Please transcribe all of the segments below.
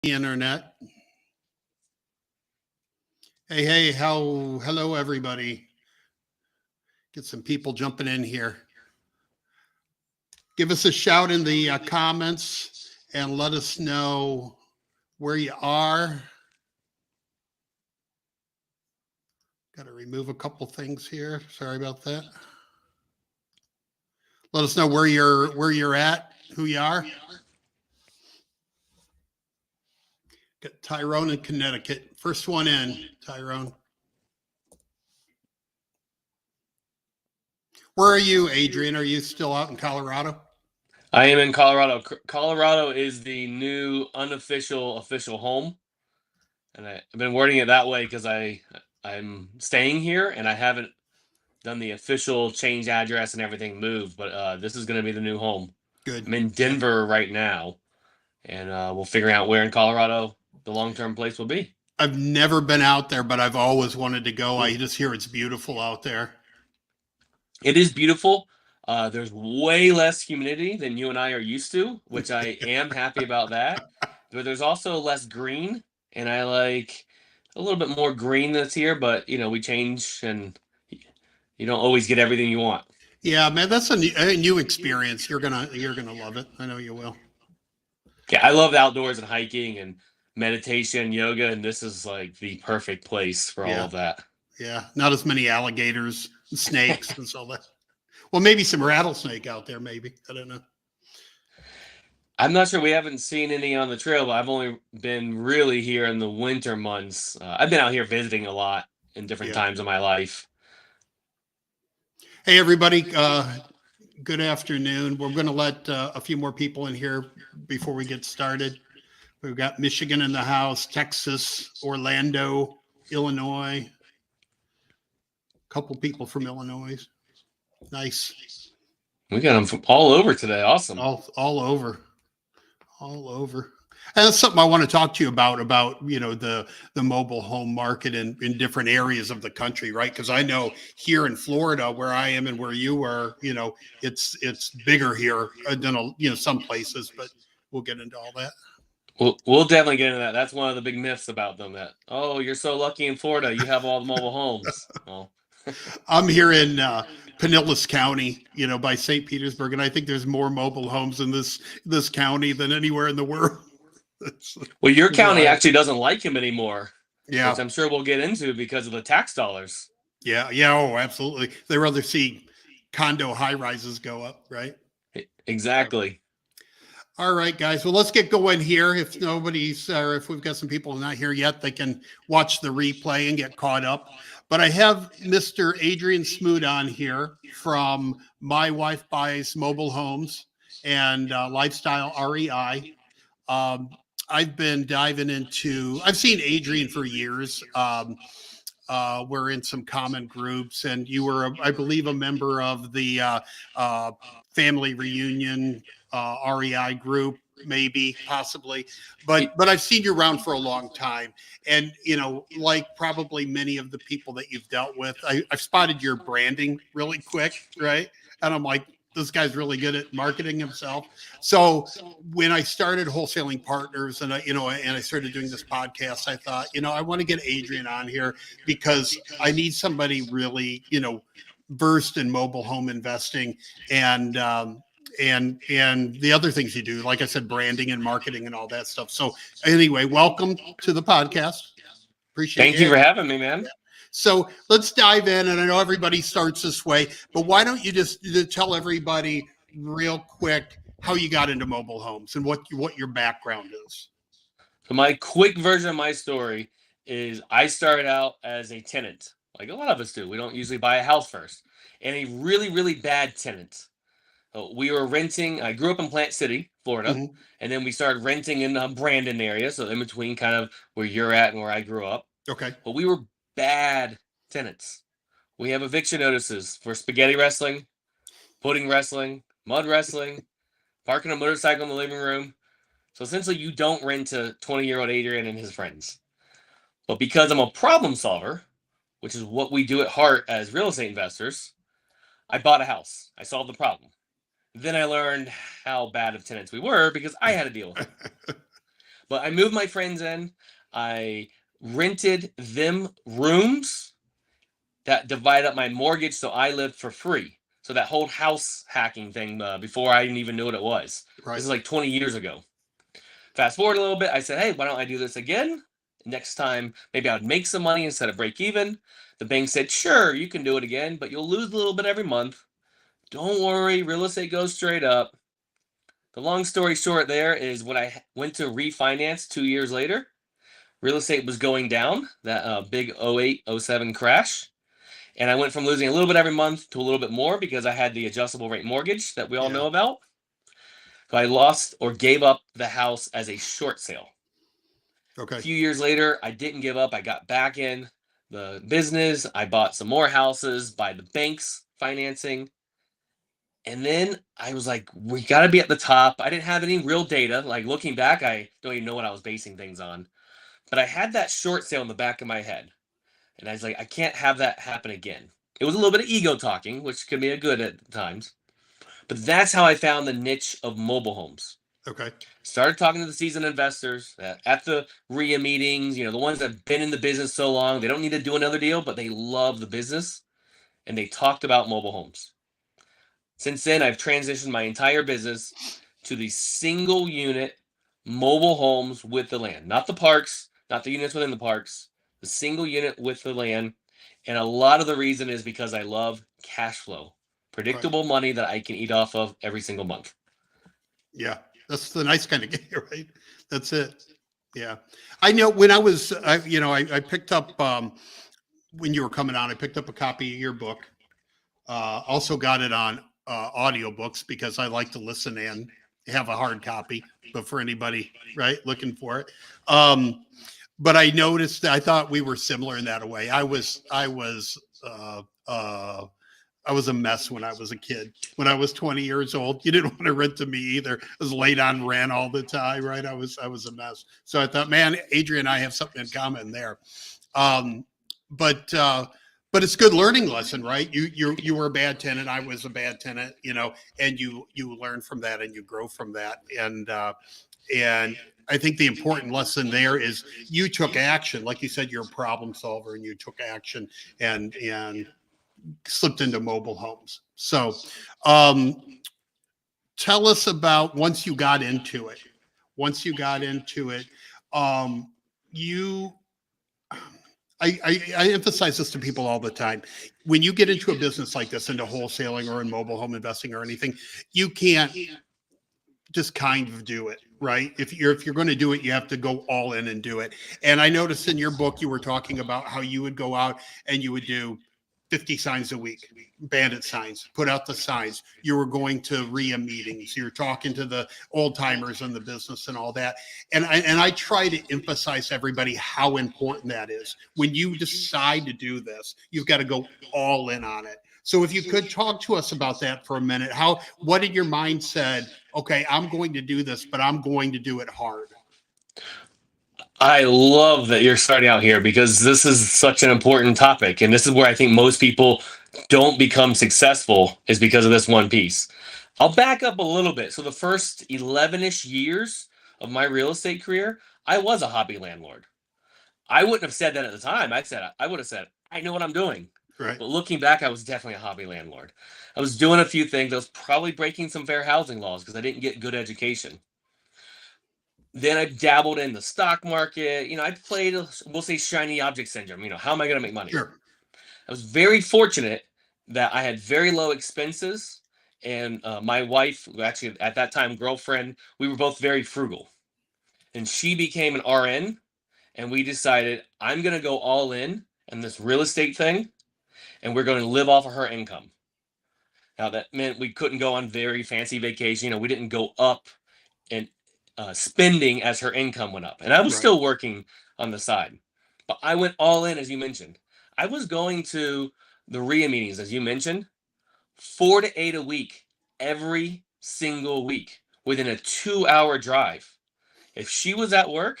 the internet. Hey, hello everybody. Get some people jumping in here. Give us a shout in the comments and let us know where you are. Got to remove a couple things here. Sorry about that. Let us know where you're at, who you are. Got Tyrone in Connecticut. First one in, Tyrone. Where are you, Adrian? Are you still out in Colorado? I am in Colorado. Colorado is the new unofficial official home, and I've been wording it that way because I'm staying here and I haven't done the official change address and everything moved. But this is going to be the new home. Good. I'm in Denver right now, and we'll figure out where in Colorado the long-term place will be. I've never been out there, but I've always wanted to go. I just hear it's beautiful out there. It is beautiful. There's way less humidity than you and I are used to, which I am happy about that. But there's also less green, and I like a little bit more green that's here. But we change, and you don't always get everything you want. Yeah, man, that's a new experience. You're gonna love it. I know you will. Yeah, I love the outdoors and hiking and meditation, yoga, and this is like the perfect place for all of that. Yeah, not as many alligators, and snakes, and all that. Well, maybe some rattlesnake out there. Maybe, I don't know. I'm not sure. We haven't seen any on the trail, but I've only been really here in the winter months. I've been out here visiting a lot in different times of my life. Hey, everybody. Good afternoon. We're going to let a few more people in here before we get started. We've got Michigan in the house, Texas, Orlando, Illinois. A couple people from Illinois. Nice. We got them from all over today. Awesome. All over. And that's something I want to talk to you about the mobile home market in different areas of the country, right? Because I know here in Florida, where I am and where you are, it's bigger here than some places, but we'll get into all that. We'll definitely get into that. That's one of the big myths about them. That you're so lucky in Florida, you have all the mobile homes. Well, I'm here in Pinellas County, by St. Petersburg, and I think there's more mobile homes in this county than anywhere in the world. Well, your county actually doesn't like him anymore. Yeah. Which I'm sure we'll get into because of the tax dollars. Yeah. Oh, absolutely. They rather see condo high rises go up, right? Exactly. All right, guys. Well, let's get going here. If we've got some people not here yet, they can watch the replay and get caught up. But I have Mr. Adrian Smude on here from My Wife Buys Mobile Homes and Lifestyle REI. I've been I've seen Adrian for years. We're in some common groups, and you were, I believe, a member of the Family Reunion REI group, maybe, possibly. But I've seen you around for a long time. And, like probably many of the people that you've dealt with, I've spotted your branding really quick, right? And I'm like, this guy's really good at marketing himself. So when I started Wholesaling Partners and I started doing this podcast, I thought, I want to get Adrian on here because I need somebody really, versed in mobile home investing and the other things you do, like I said, branding and marketing and all that stuff. So anyway, welcome to the podcast. Appreciate it. Thank you for having me, man. So let's dive in. And I know everybody starts this way, but why don't you just tell everybody real quick how you got into mobile homes and what your background is? So my quick version of my story is I started out as a tenant, like a lot of us do. We don't usually buy a house first. And a really, really bad tenant. We were renting. I grew up in Plant City, Florida, and then we started renting in the Brandon area, so in between kind of where you're at and where I grew up. Okay. But we were bad tenants. We have eviction notices for spaghetti wrestling, pudding wrestling, mud wrestling, parking a motorcycle in the living room. So essentially, you don't rent to 20-year-old Adrian and his friends. But because I'm a problem solver, which is what we do at heart as real estate investors, I bought a house. I solved the problem. Then I learned how bad of tenants we were because I had to deal with it. But I moved my friends in. I rented them rooms that divide up my mortgage, so I lived for free. So that whole house hacking thing before I even knew what it was. Right. This is like 20 years ago. Fast forward a little bit, I said, hey, why don't I do this again? Next time, maybe I'd make some money instead of break even. The bank said, sure, you can do it again, but you'll lose a little bit every month. Don't worry, real estate goes straight up. The long story short there is when I went to refinance 2 years later, real estate was going down, that big 08, 07 crash. And I went from losing a little bit every month to a little bit more because I had the adjustable rate mortgage that we all know about. So I lost or gave up the house as a short sale. Okay. A few years later, I didn't give up. I got back in the business. I bought some more houses by the bank's financing. And then I was like, we got to be at the top. I didn't have any real data. Like looking back, I don't even know what I was basing things on. But I had that short sale in the back of my head. And I was like, I can't have that happen again. It was a little bit of ego talking, which could be a good at times. But that's how I found the niche of mobile homes. Okay. Started talking to the seasoned investors at the RIA meetings, the ones that have been in the business so long, they don't need to do another deal, but they love the business. And they talked about mobile homes. Since then, I've transitioned my entire business to the single unit mobile homes with the land, not the parks, not the units within the parks, the single unit with the land. And a lot of the reason is because I love cash flow, predictable money that I can eat off of every single month. Yeah, that's the nice kind of game, right? That's it. Yeah. I know when I picked up, when you were coming on, I picked up a copy of your book. Also got it on audiobooks because I like to listen and have a hard copy, but for anybody, right, looking for it. But I noticed that I thought we were similar in that way. I was a mess when I was a kid. When I was 20 years old, you didn't want to rent to me either. I was late on rent all the time, right? I was a mess. So I thought, man, Adrian and I have something in common there. But it's a good learning lesson, right? You were a bad tenant, I was a bad tenant, and you learn from that and you grow from that. And I think the important lesson there is you took action. Like you said, you're a problem solver and you took action and slipped into mobile homes. So tell us about once you got into it, I emphasize this to people all the time. When you get into a business like this, into wholesaling or in mobile home investing or anything, you can't just kind of do it, right? If you're going to do it, you have to go all in and do it. And I noticed in your book, you were talking about how you would go out and you would do 50 signs a week, bandit signs, put out the signs. You were going to RIA meetings. You're talking to the old timers in the business and all that. And I try to emphasize to everybody how important that is. When you decide to do this, you've got to go all in on it. So if you could talk to us about that for a minute, what in your mind said, okay, I'm going to do this, but I'm going to do it hard? I love that you're starting out here because this is such an important topic. And this is where I think most people don't become successful is because of this one piece. I'll back up a little bit. So the first 11-ish years of my real estate career, I was a hobby landlord. I wouldn't have said that at the time. I would have said, I know what I'm doing. Right. But looking back, I was definitely a hobby landlord. I was doing a few things. I was probably breaking some fair housing laws because I didn't get good education. Then I dabbled in the stock market. I played, we'll say, shiny object syndrome. How am I going to make money? Sure. I was very fortunate that I had very low expenses. And my wife, actually at that time, girlfriend, we were both very frugal. And she became an RN. And we decided, I'm going to go all in this real estate thing. And we're going to live off of her income. Now, that meant we couldn't go on very fancy vacation. We didn't go up and spending as her income went up. And I was still working on the side. But I went all in, as you mentioned. I was going to the RIA meetings, as you mentioned, 4 to 8 a week, every single week, within a 2-hour drive. If she was at work,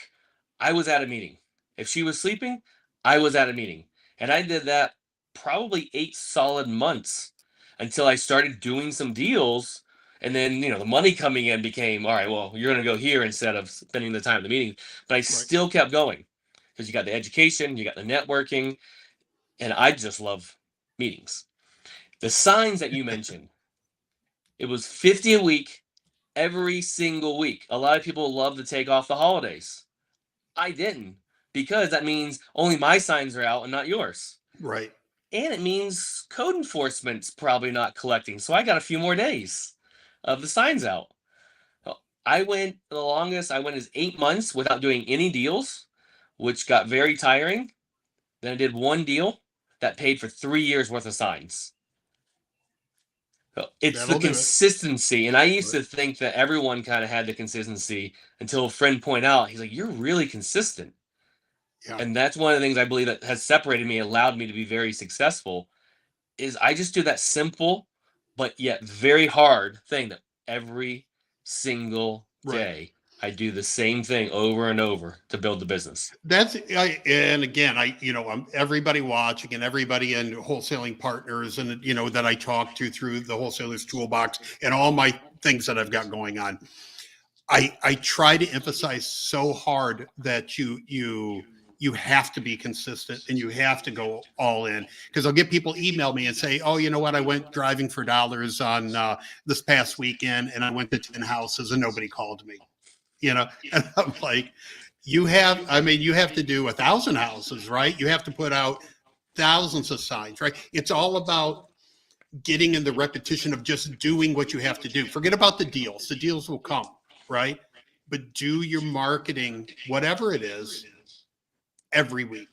I was at a meeting. If she was sleeping, I was at a meeting. And I did that probably 8 solid months until I started doing some deals And then, the money coming in became, all right, well, you're going to go here instead of spending the time at the meeting. But I still kept going because you got the education, you got the networking, and I just love meetings. The signs that you mentioned, it was 50 a week, every single week. A lot of people love to take off the holidays. I didn't, because that means only my signs are out and not yours. Right. And it means code enforcement's probably not collecting. So I got a few more days of the signs out. The longest I went is 8 months without doing any deals, which got very tiring. Then I did one deal that paid for 3 years worth of signs. So it's That'll the do it. consistency. And I used to think that everyone kind of had the consistency until a friend pointed out, he's like, you're really consistent. Yeah. And that's one of the things I believe that has separated me, allowed me to be very successful, is I just do that simple, but yet very hard thing that every single day I do the same thing over and over to build the business. And again, I'm everybody watching and everybody in Wholesaling Partners and, that I talk to through the Wholesalers Toolbox and all my things that I've got going on. I try to emphasize so hard that you have to be consistent and you have to go all in, because I'll get people email me and say, oh, you know what? I went driving for dollars on this past weekend and I went to 10 houses and nobody called me, and I'm like, you have to do 1,000 houses, right? You have to put out thousands of signs, right? It's all about getting in the repetition of just doing what you have to do. Forget about the deals. The deals will come, right? But do your marketing, whatever it is, every week,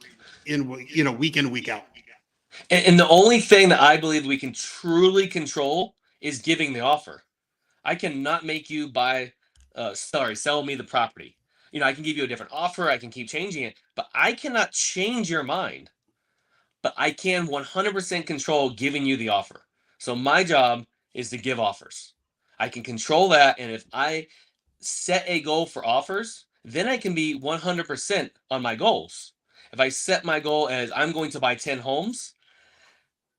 week in, week out. And the only thing that I believe we can truly control is giving the offer. I cannot make you sell me the property. I can give you a different offer. I can keep changing it, but I cannot change your mind. But I can 100% control giving you the offer. So my job is to give offers. I can control that. And if I set a goal for offers, then I can be 100% on my goals. If I set my goal as I'm going to buy 10 homes,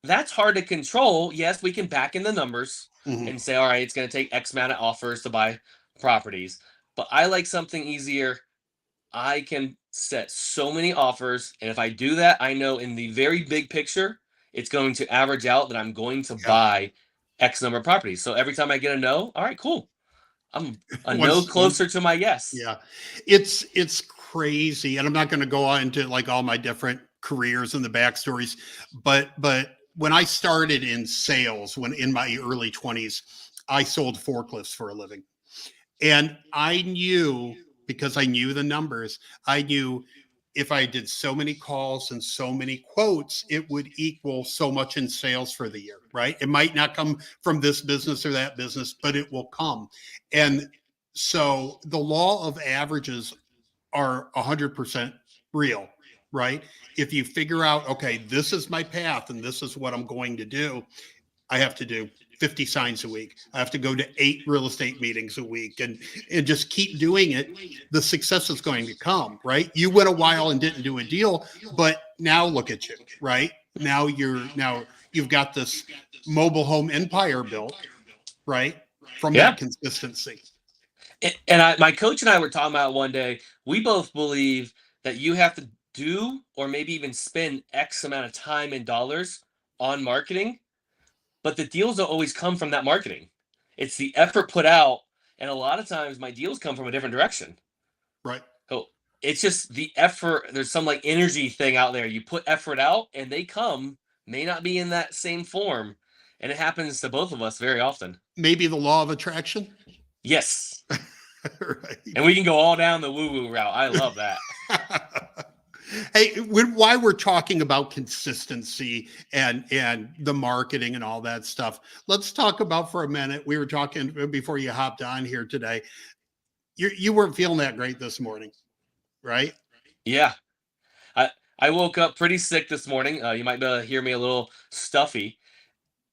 that's hard to control. Yes, we can back in the numbers and say, all right, it's going to take X amount of offers to buy properties. But I like something easier. I can set so many offers. And if I do that, I know in the very big picture, it's going to average out that I'm going to buy X number of properties. So every time I get a no, all right, cool. I'm no closer to my yes. Yeah. It's crazy. And I'm not going to go on into like all my different careers and the backstories, but when I started in sales, when in my early 20s, I sold forklifts for a living. And I knew, because I knew the numbers, I knew if I did so many calls and so many quotes, it would equal so much in sales for the year, right? It might not come from this business or that business, but it will come. And so the law of averages are 100% real, right? If you figure out, okay, this is my path and this is what I'm going to do, I have to do 50 signs a week. I have to go to 8 real estate meetings a week and just keep doing it. The success is going to come, right? You went a while and didn't do a deal, but now look at you, right? Now you've got this mobile home empire built, right? From that consistency. And my coach and I were talking about one day, we both believe that you have to do or maybe even spend X amount of time and dollars on marketing, but the deals don't always come from that marketing. It's the effort put out. And a lot of times my deals come from a different direction. Right. So it's just the effort. There's some like energy thing out there. You put effort out and they come, may not be in that same form. And it happens to both of us very often. Maybe the law of attraction. Yes. Right. And we can go all down the woo-woo route. I love that. Hey, why we're talking about consistency and the marketing and all that stuff, let's talk about for a minute. We were talking before you hopped on here today. You weren't feeling that great this morning, right? Yeah. I woke up pretty sick this morning. You might be able to hear me a little stuffy,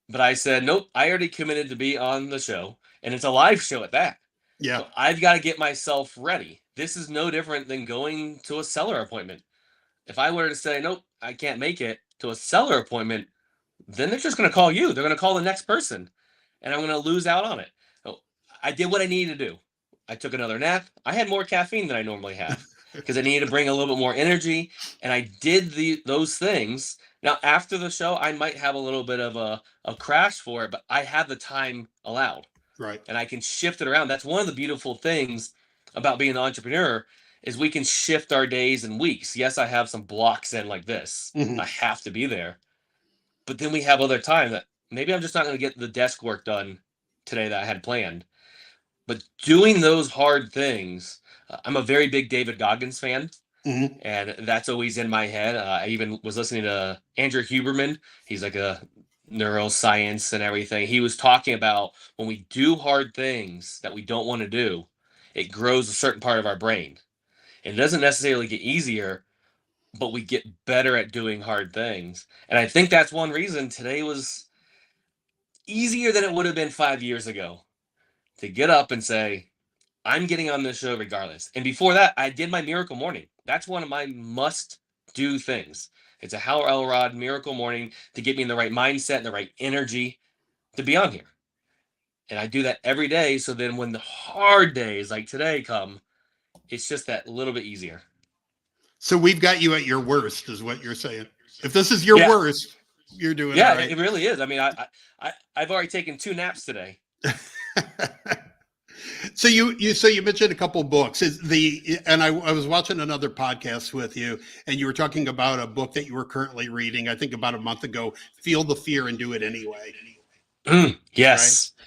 but I said, nope, I already committed to be on the show, and it's a live show at that. Yeah. So I've got to get myself ready. This is no different than going to a seller appointment. If I were to say, nope, I can't make it to a seller appointment, then they're just going to call you. They're going to call the next person, and I'm going to lose out on it. I did what I needed to do. I took another nap. I had more caffeine than I normally have because I needed to bring a little bit more energy, and I did those things. Now, after the show, I might have a little bit of a crash for it, but I have the time allowed. Right. And I can shift it around. That's one of the beautiful things about being an entrepreneur is we can shift our days and weeks. Yes, I have some blocks in like this. Mhm. I have to be there. But then we have other time that maybe I'm just not going to get the desk work done today that I had planned. But doing those hard things, I'm a very big David Goggins fan. Mhm. And that's always in my head. I even was listening to Andrew Huberman. He's like a neuroscience and everything. He was talking about when we do hard things that we don't want to do, it grows a certain part of our brain. And it doesn't necessarily get easier, but we get better at doing hard things. And I think that's one reason today was easier than it would have been 5 years ago to get up and say, I'm getting on this show regardless. And before that, I did my Miracle Morning. That's one of my must-do things. It's a Hal Elrod Miracle Morning to get me in the right mindset and the right energy to be on here. And I do that every day. So then when the hard days like today come, it's just that little bit easier. So we've got you at your worst, is what you're saying. If this is your worst, you're doing all right. It really is. I mean, I've already taken 2 naps today. So you mentioned a couple books. I was watching another podcast with you, and you were talking about a book that you were currently reading. I think about a month ago. Feel the fear and do it anyway. Yes, right?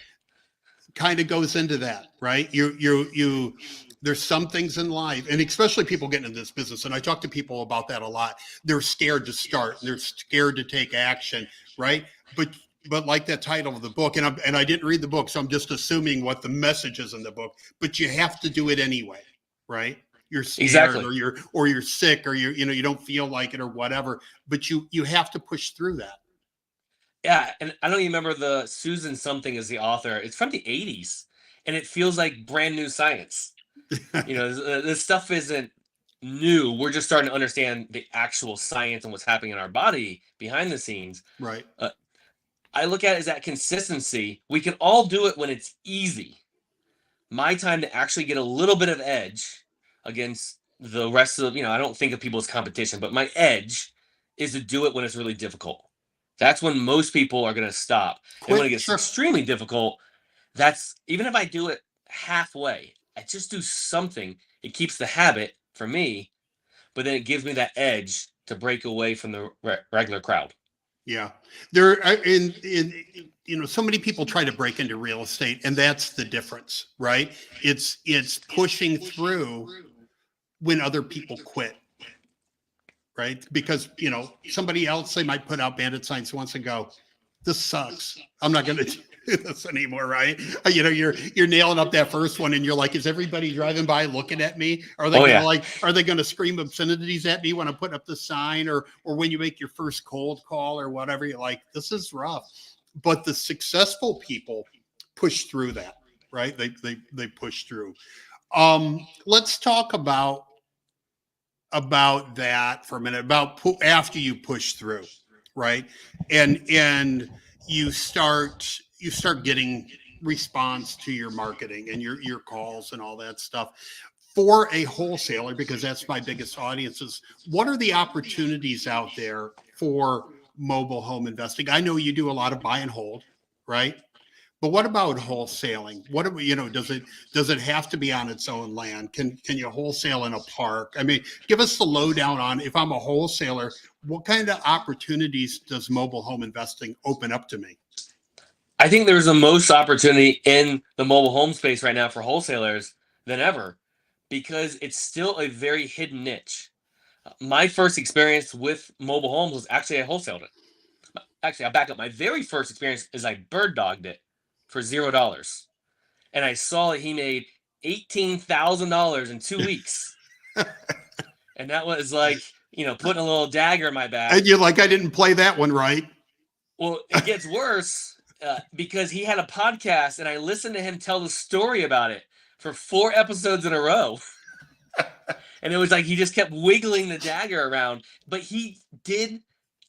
Kind of goes into that, right? You. There's some things in life, and especially people getting in this business. And I talk to people about that a lot. They're scared to start. They're scared to take action, right? But like that title of the book, and I didn't read the book, so I'm just assuming what the message is in the book. But you have to do it anyway, right? You're scared, exactly. or you're sick, or you don't feel like it, or whatever. But you have to push through that. Yeah, and I don't even remember the Susan something as the author. It's from the 80s, and it feels like brand new science. This stuff isn't new. We're just starting to understand the actual science and what's happening in our body behind the scenes. Right. I look at it as that consistency. We can all do it when it's easy. My time to actually get a little bit of edge against the rest of, I don't think of people as competition, but my edge is to do it when it's really difficult. That's when most people are going to stop. And when it gets extremely difficult, that's even if I do it halfway, I just do something. It keeps the habit for me, but then it gives me that edge to break away from the regular crowd. Yeah, so many people try to break into real estate, and that's the difference, right? It's pushing through when other people quit, right? Because somebody else, they might put out bandit signs once and go, "This sucks. I'm not going to do this anymore," right? You're nailing up that first one, and you're like, "Is everybody driving by looking at me? Are they are they going to scream obscenities at me when I'm putting up the sign, or when you make your first cold call or whatever?" You're like, "This is rough," but the successful people push through that, right? They push through. Let's talk about that for a minute. About after you push through, right? And you start getting response to your marketing and your calls and all that stuff. For a wholesaler, because that's my biggest audiences, what are the opportunities out there for mobile home investing? I know you do a lot of buy and hold, right? But what about wholesaling? Does it have to be on its own land? Can you wholesale in a park? I mean, give us the lowdown on, if I'm a wholesaler, what kind of opportunities does mobile home investing open up to me? I think there's the most opportunity in the mobile home space right now for wholesalers than ever, because it's still a very hidden niche. My first experience with mobile homes was actually I wholesaled it. Actually, I'll back up. My very first experience is I bird dogged it for $0. And I saw that he made $18,000 in 2 weeks. And that was like, putting a little dagger in my back. And you're like, I didn't play that one right. Well, it gets worse because he had a podcast and I listened to him tell the story about it for 4 episodes in a row. And it was like he just kept wiggling the dagger around. But he did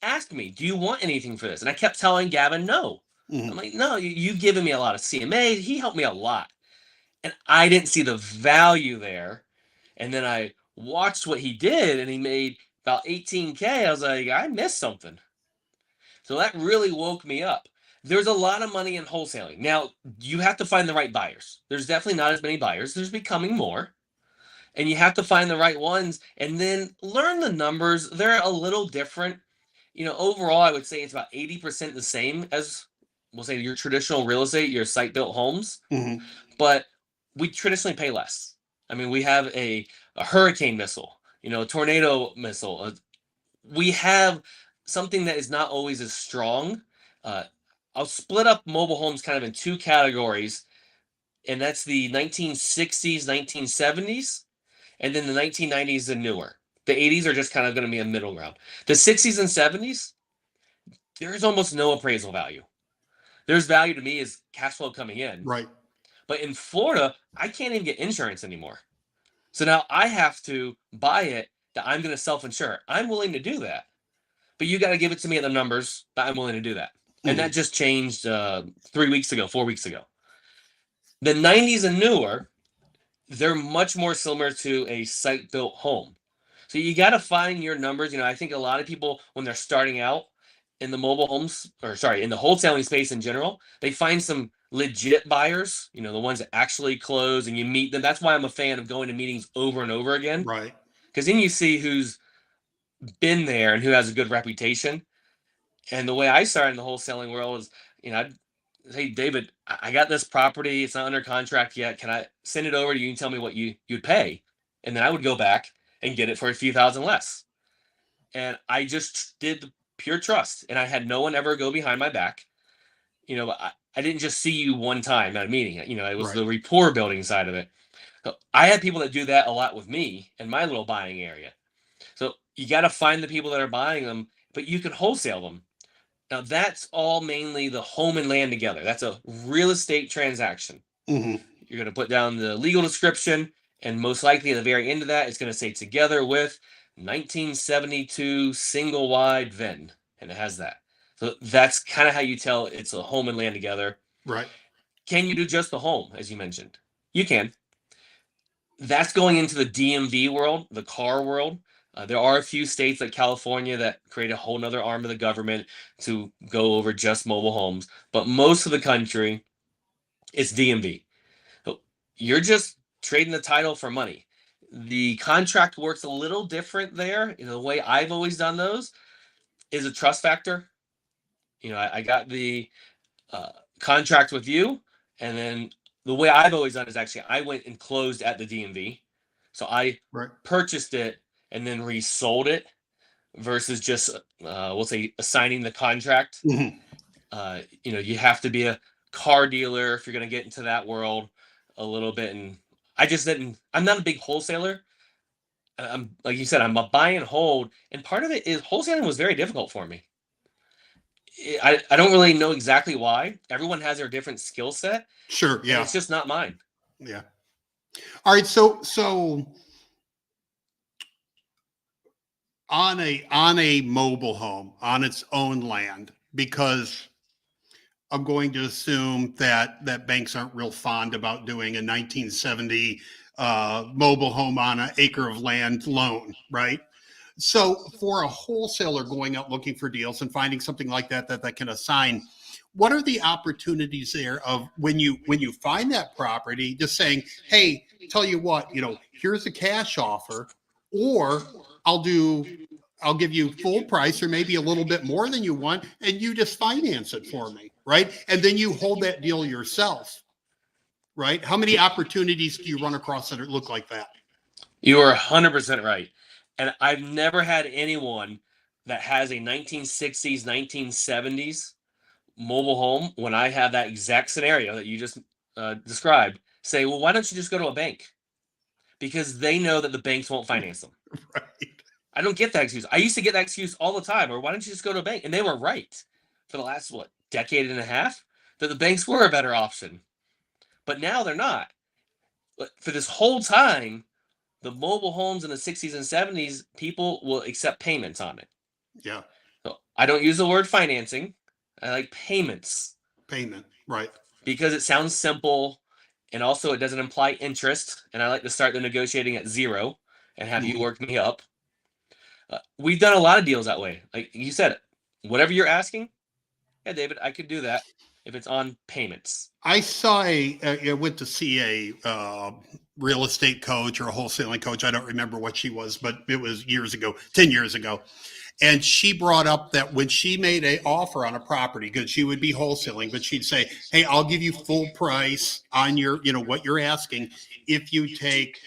ask me, do you want anything for this? And I kept telling Gavin no. Mm-hmm. I'm like, no, you've given me a lot of CMAs. He helped me a lot. And I didn't see the value there. And then I watched what he did, and he made about 18K. I was like, I missed something. So that really woke me up. There's a lot of money in wholesaling. Now, you have to find the right buyers. There's definitely not as many buyers. There's becoming more. And you have to find the right ones and then learn the numbers. They're a little different. Overall, I would say it's about 80% the same as, we'll say, your traditional real estate, your site-built homes. Mm-hmm. But we traditionally pay less. I mean, we have a hurricane missile, a tornado missile. We have something that is not always as strong. I'll split up mobile homes kind of in two categories, and that's the 1960s, 1970s, and then the 1990s and newer. The 80s are just kind of going to be a middle ground. The 60s and 70s, there is almost no appraisal value. There's value to me as cash flow coming in. Right. But in Florida, I can't even get insurance anymore. So now I have to buy it that I'm going to self-insure. I'm willing to do that. But you got to give it to me at the numbers that I'm willing to do that. And that just changed 4 weeks ago. The 90s and newer, they're much more similar to a site-built home. So you got to find your numbers. I think a lot of people, when they're starting out in the mobile homes, in the wholesaling space in general, they find some legit buyers, the ones that actually close and you meet them. That's why I'm a fan of going to meetings over and over again. Right. Because then you see who's been there and who has a good reputation. And the way I started in the wholesaling world is, I'd say, David, I got this property. It's not under contract yet. Can I send it over to you and tell me what you'd pay? And then I would go back and get it for a few thousand less. And I just did the pure trust. And I had no one ever go behind my back. I didn't just see you one time at a meeting. It was the rapport building side of it. So I had people that do that a lot with me in my little buying area. So you got to find the people that are buying them, but you can wholesale them. Now, that's all mainly the home and land together. That's a real estate transaction. Mm-hmm. You're going to put down the legal description, and most likely at the very end of that, it's going to say together with 1972 single wide VIN, and it has that. So that's kind of how you tell it's a home and land together. Right. Can you do just the home, as you mentioned? You can. That's going into the DMV world, the car world. There are a few states like California that create a whole nother arm of the government to go over just mobile homes. But most of the country, it's DMV. So you're just trading the title for money. The contract works a little different there. The way I've always done those is a trust factor. I got the contract with you, and then the way I've always done is actually I went and closed at the DMV. So I purchased it and then resold it versus just, we'll say, assigning the contract. Mm-hmm. You have to be a car dealer if you're going to get into that world a little bit. And I'm not a big wholesaler. I'm, like you said, I'm a buy and hold. And part of it is wholesaling was very difficult for me. I don't really know exactly why. Everyone has their different skill set. Sure. Yeah. It's just not mine. Yeah. All right. So on a mobile home on its own land, because I'm going to assume that banks aren't real fond about doing a 1970 mobile home on an acre of land loan, right? So for a wholesaler going out looking for deals and finding something like that can assign, what are the opportunities there of when you find that property, just saying, hey, tell you what, here's a cash offer, or I'll give you full price or maybe a little bit more than you want, and you just finance it for me, right? And then you hold that deal yourself, right? How many opportunities do you run across that look like that? You are 100% right. And I've never had anyone that has a 1960s, 1970s mobile home, when I have that exact scenario that you just described, say, well, why don't you just go to a bank? Because they know that the banks won't finance them. Right. I don't get that excuse. I used to get that excuse all the time. Or why don't you just go to a bank? And they were right for the last, decade and a half, that the banks were a better option. But now they're not. But for this whole time, the mobile homes in the 60s and 70s, people will accept payments on it. Yeah. So I don't use the word financing. I like payments. Payment, right. Because it sounds simple And also, it doesn't imply interest. And I like to start the negotiating at 0 and have you work me up. We've done a lot of deals that way. Like you said, whatever you're asking, yeah, David, I could do that if it's on payments. I saw I went to see a real estate coach or a wholesaling coach. I don't remember what she was, but it was years ago, 10 years ago. And she brought up that when she made an offer on a property, because she would be wholesaling, but she'd say, hey, I'll give you full price on your, what you're asking if you take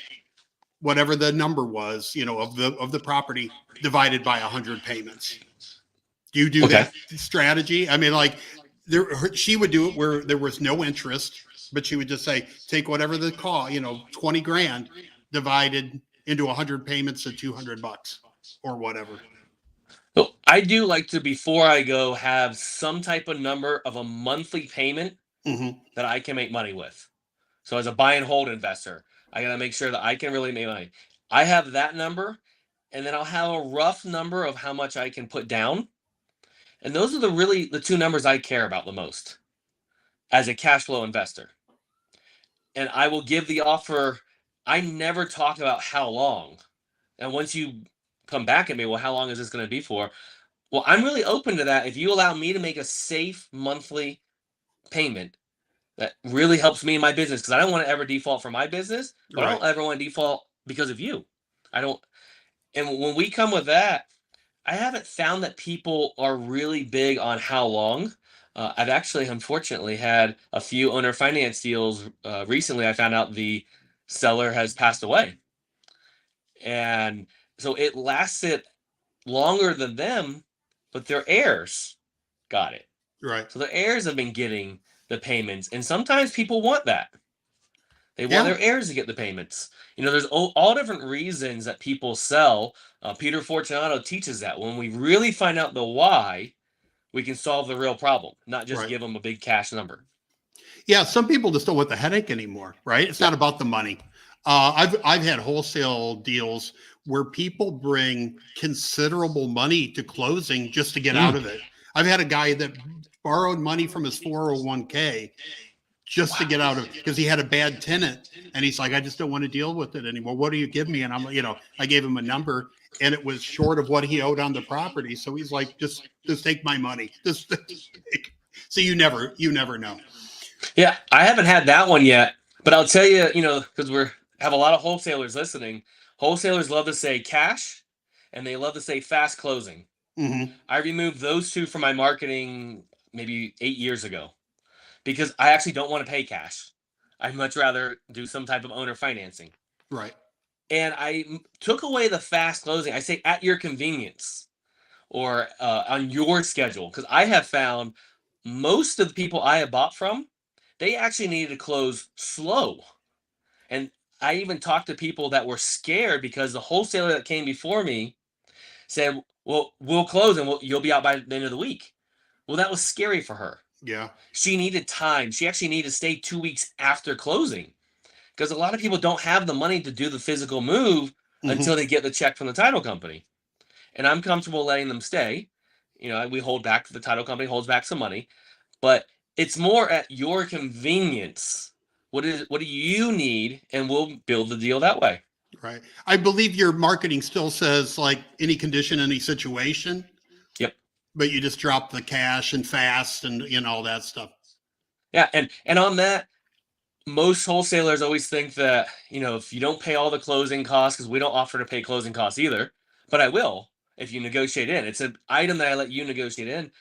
whatever the number was, of the property divided by 100 payments. Do you do that strategy? I mean, like she would do it where there was no interest, but she would just say, take whatever the cost, 20 grand divided into 100 payments at $200 or whatever. So I do like to, before I go, have some type of number of a monthly payment that I can make money with. So as a buy and hold investor, I got to make sure that I can really make money. I have that number, and then I'll have a rough number of how much I can put down. And those are the two numbers I care about the most as a cash flow investor. And I will give the offer. I never talk about how long. And once you come back at me, well, how long is this going to be for? Well, I'm really open to that. If you allow me to make a safe monthly payment that really helps me in my business, because I don't want to ever default for my business, but I don't ever want to default because of you. I don't. And when we come with that, I haven't found that people are really big on how long. I've actually, unfortunately, had a few owner finance deals. Recently, I found out the seller has passed away. And so it lasted longer than them, but their heirs got it. Right. So the heirs have been getting the payments. And sometimes people want that. They want their heirs to get the payments. There's all different reasons that people sell. Peter Fortunato teaches that when we really find out the why, we can solve the real problem, not just give them a big cash number. Yeah, some people just don't want the headache anymore, right? It's not about the money. I've had wholesale deals where people bring considerable money to closing just to get out of it. I've had a guy that borrowed money from his 401k just to get out of it because he had a bad tenant, and he's like, I just don't want to deal with it anymore. What do you give me? And I'm like, I gave him a number, and it was short of what he owed on the property. So he's like, just take my money. So you never know. Yeah, I haven't had that one yet, but I'll tell you, because we have a lot of wholesalers listening. Wholesalers love to say cash, and they love to say fast closing. I removed those two from my marketing maybe 8 years ago because I actually don't want to pay cash. I'd much rather do some type of owner financing. Right. And I took away the fast closing. I say at your convenience or on your schedule, because I have found most of the people I have bought from, they actually needed to close slow. And I even talked to people that were scared because the wholesaler that came before me said, well, we'll close and you'll be out by the end of the week. Well, that was scary for her. Yeah. She needed time. She actually needed to stay 2 weeks after closing because a lot of people don't have the money to do the physical move until they get the check from the title company. And I'm comfortable letting them stay. We hold back, the title company holds back some money, but it's more at your convenience. What do you need? And we'll build the deal that way. Right. I believe your marketing still says like any condition, any situation. Yep. But you just drop the cash and fast and all that stuff. Yeah. And on that, most wholesalers always think that, if you don't pay all the closing costs, because we don't offer to pay closing costs either, but I will if you negotiate in. It's an item that I let you negotiate in.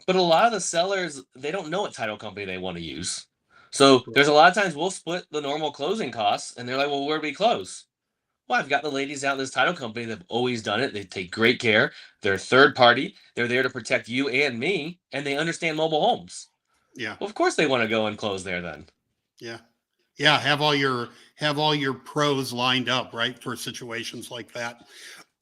But a lot of the sellers, they don't know what title company they want to use. So there's a lot of times we'll split the normal closing costs, and they're like, well, where do we close? Well, I've got the ladies out in this title company that have always done it. They take great care. They're third party. They're there to protect you and me, and they understand mobile homes. Yeah. Well, of course they want to go and close there then. Yeah. Yeah. Have all your pros lined up, right, for situations like that.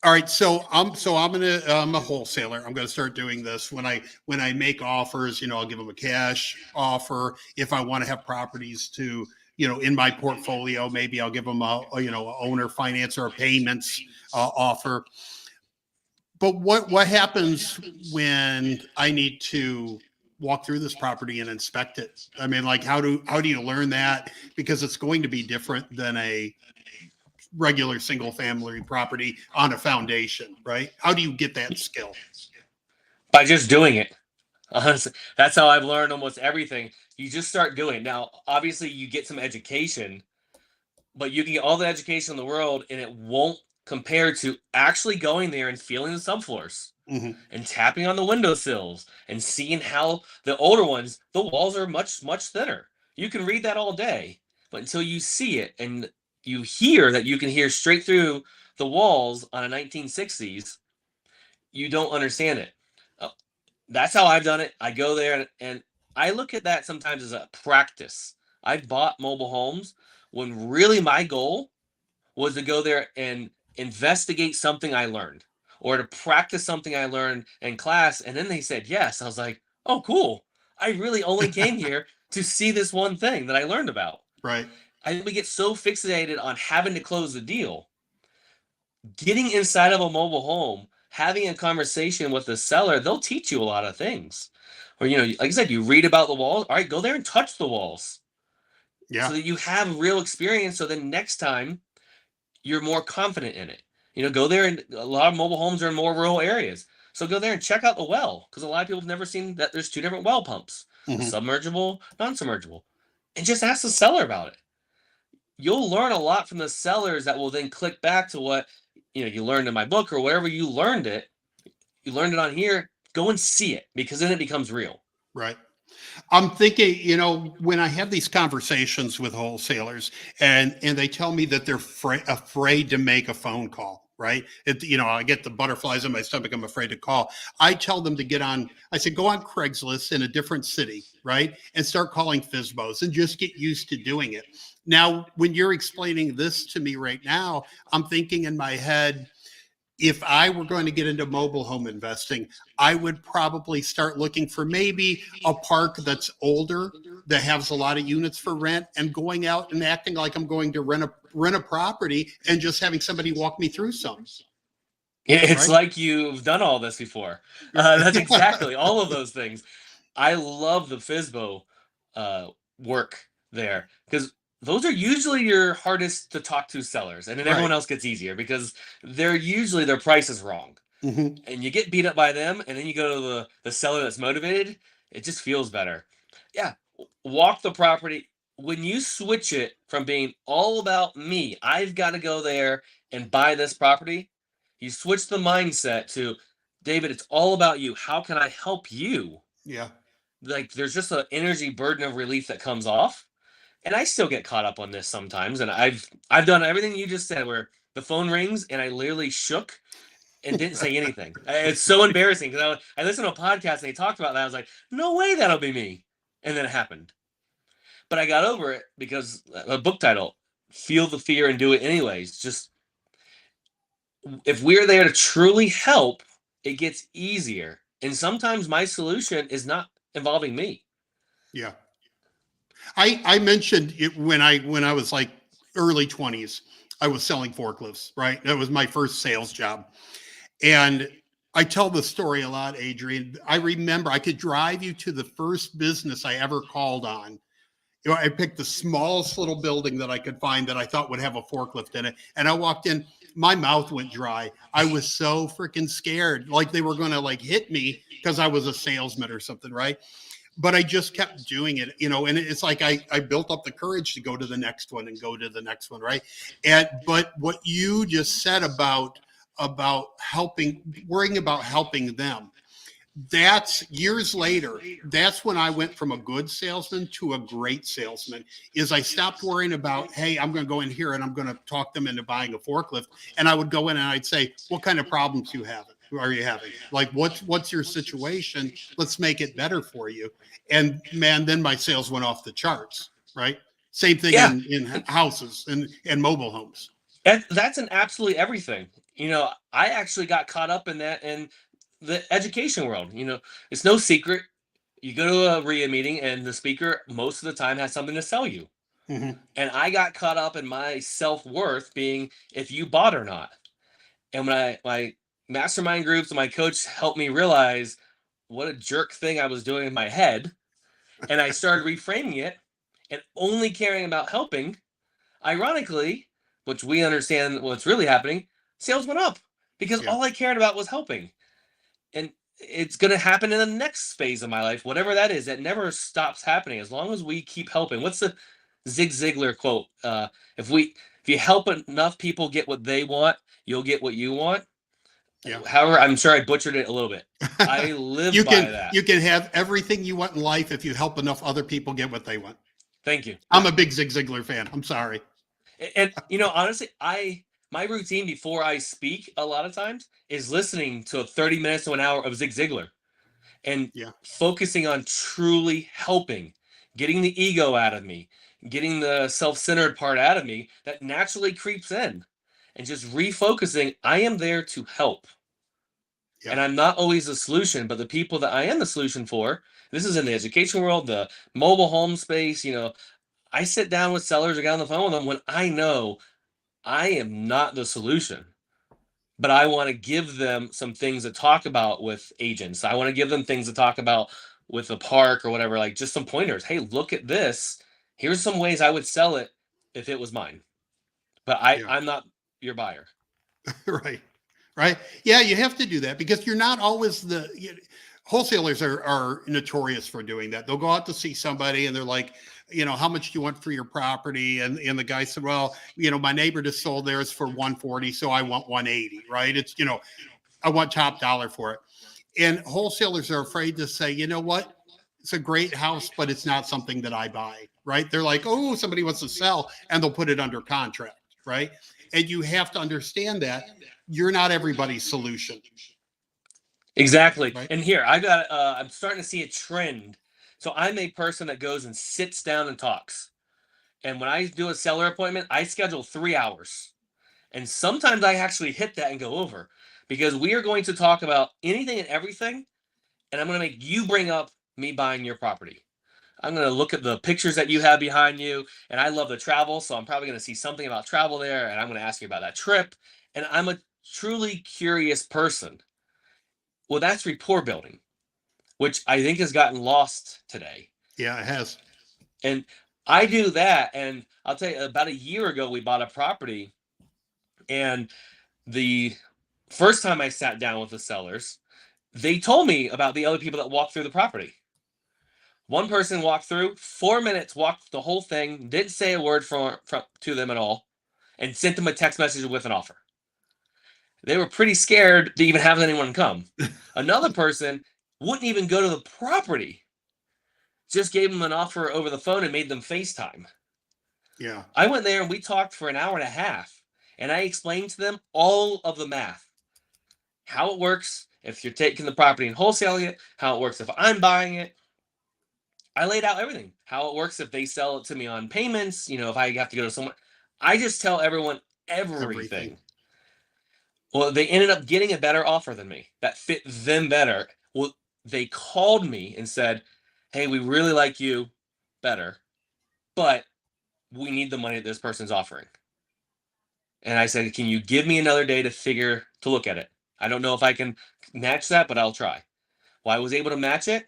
All right. So I'm a wholesaler. I'm going to start doing this when I make offers, I'll give them a cash offer. If I want to have properties to, in my portfolio, maybe I'll give them a owner finance or a payments offer. But what happens when I need to walk through this property and inspect it? I mean, like, how do you learn that? Because it's going to be different than a regular single family property on a foundation, right? How do you get that skill? By just doing it. Honestly, that's how I've learned almost everything. You just start doing it. Now, obviously, you get some education, but you can get all the education in the world, and it won't compare to actually going there and feeling the subfloors Mm-hmm. and tapping on the windowsills and seeing how the older ones, the walls are much, much thinner. You can read that all day, but until you see it and you hear that you can hear straight through the walls on a 1960s, you don't understand it. Uh, That's how I've done it. I go there and I look at that sometimes as a practice. I've bought mobile homes when really my goal was to go there and investigate something I learned or to practice something I learned in class. And then they said yes. I was like, oh, cool. I really only came here to see this one thing that I learned about. Right. I think we get so fixated on having to close the deal. Getting inside of a mobile home, having a conversation with the seller, they'll teach you a lot of things. Or, like I said, you read about the walls. All right, go there and touch the walls Yeah. so that you have real experience. So then next time you're more confident in it. Go there, and a lot of mobile homes are in more rural areas. So go there and check out the well, because a lot of people have never seen that there's two different well pumps, Mm-hmm. submergible, non-submergible, and just ask the seller about it. You'll learn a lot from the sellers that will then click back to what you learned in my book or wherever you learned it. You learned it on here. Go and see it, because then it becomes real. Right. I'm thinking, when I have these conversations with wholesalers and they tell me that they're afraid to make a phone call, right? I get the butterflies in my stomach. I'm afraid to call. I tell them to I said, go on Craigslist in a different city, right? And start calling FSBOs and just get used to doing it. Now, when you're explaining this to me right now, I'm thinking in my head, if I were going to get into mobile home investing, I would probably start looking for maybe a park that's older, that has a lot of units for rent, and going out and acting like I'm going to rent a property and just having somebody walk me through some. It's right? like you've done all this before. That's exactly all of those things. I love the FSBO work there, because those are usually your hardest to talk to sellers, and then everyone Right. else gets easier because they're usually their price is wrong, Mm-hmm. and you get beat up by them, and then you go to the seller that's motivated. It just feels better. Yeah, walk the property. When you switch it from being all about me, I've got to go there and buy this property, you switch the mindset to, David, it's all about you. How can I help you? Yeah. Like, there's just an energy burden of relief that comes off. And I still get caught up on this sometimes. And I've done everything you just said, where the phone rings and I literally shook and didn't say anything. It's so embarrassing, because I listened to a podcast and they talked about that. I was like, no way that'll be me. And then it happened. But I got over it because a book title, Feel the Fear and Do It Anyways. Just, if we're there to truly help, it gets easier. And sometimes my solution is not involving me. Yeah. I mentioned it when I was like early 20s, I was selling forklifts, right? That was my first sales job. And I tell the story a lot, Adrian. I remember I could drive you to the first business I ever called on. I picked the smallest little building that I could find that I thought would have a forklift in it. And I walked in, my mouth went dry. I was so freaking scared, like they were going to like hit me because I was a salesman or something, right? But I just kept doing it, and it's like I built up the courage to go to the next one and go to the next one, right? But what you just said about worrying about helping them, that's years later. That's when I went from a good salesman to a great salesman. Is I stopped worrying about, hey, I'm going to go in here and I'm going to talk them into buying a forklift. And I would go in and I'd say, what kind of problems are you having? Like, what's your situation? Let's make it better for you. And man, then my sales went off the charts, right? Same thing in houses and mobile homes. That's an absolutely everything. I actually got caught up in that in the education world. It's no secret. You go to a RIA meeting and the speaker most of the time has something to sell you. Mm-hmm. And I got caught up in my self-worth being if you bought or not. And when my mastermind groups and my coach helped me realize what a jerk thing I was doing in my head. And I started reframing it and only caring about helping. Ironically, which we understand what's really happening, sales went up because all I cared about was helping. And it's going to happen in the next phase of my life, whatever that is. That never stops happening as long as we keep helping. What's the Zig Ziglar quote? If you help enough people get what they want, you'll get what you want. Yeah. However, I'm sure I butchered it a little bit. I live by that. You can have everything you want in life if you help enough other people get what they want. Thank you. I'm a big Zig Ziglar fan. I'm sorry. And honestly, my routine before I speak a lot of times is listening to 30 minutes to an hour of Zig Ziglar and focusing on truly helping, getting the ego out of me, getting the self-centered part out of me that naturally creeps in, and just refocusing. I am there to help. And I'm not always the solution, but the people that I am the solution for, this is in the education world, the mobile home space, I sit down with sellers or get on the phone with them when I know I am not the solution, but I want to give them some things to talk about with agents. I want to give them things to talk about with the park or whatever, like just some pointers. Hey, look at this. Here's some ways I would sell it if it was mine. But I'm not your buyer. Right. Yeah, you have to do that because you're not always wholesalers are notorious for doing that. They'll go out to see somebody and they're like, how much do you want for your property? And the guy said, well, my neighbor just sold theirs for 140, so I want 180, right? It's, I want top dollar for it. And wholesalers are afraid to say, you know what? It's a great house, but it's not something that I buy, right? They're like, oh, somebody wants to sell, and they'll put it under contract, right? And you have to understand that you're not everybody's solution. Exactly. Right? And here, I'm starting to see a trend. So I'm a person that goes and sits down and talks. And when I do a seller appointment, I schedule 3 hours. And sometimes I actually hit that and go over because we are going to talk about anything and everything. And I'm going to make you bring up me buying your property. I'm going to look at the pictures that you have behind you. And I love to travel. So I'm probably going to see something about travel there. And I'm going to ask you about that trip. And I'm a truly curious person. Well, that's rapport building, which I think has gotten lost today. Yeah, it has. And I do that. And I'll tell you, about a year ago, we bought a property. And the first time I sat down with the sellers, they told me about the other people that walked through the property. One person walked through, 4 minutes, walked the whole thing, didn't say a word to them at all, and sent them a text message with an offer. They were pretty scared to even have anyone come. Another person wouldn't even go to the property. Just gave them an offer over the phone and made them FaceTime. Yeah. I went there and we talked for an hour and a half. And I explained to them all of the math. How it works if you're taking the property and wholesaling it. How it works if I'm buying it. I laid out everything. How it works if they sell it to me on payments. If I have to go to someone. I just tell everyone everything. Well, they ended up getting a better offer than me that fit them better. Well, they called me and said, hey, we really like you better, but we need the money that this person's offering. And I said, can you give me another day to look at it? I don't know if I can match that, but I'll try. Well, I was able to match it.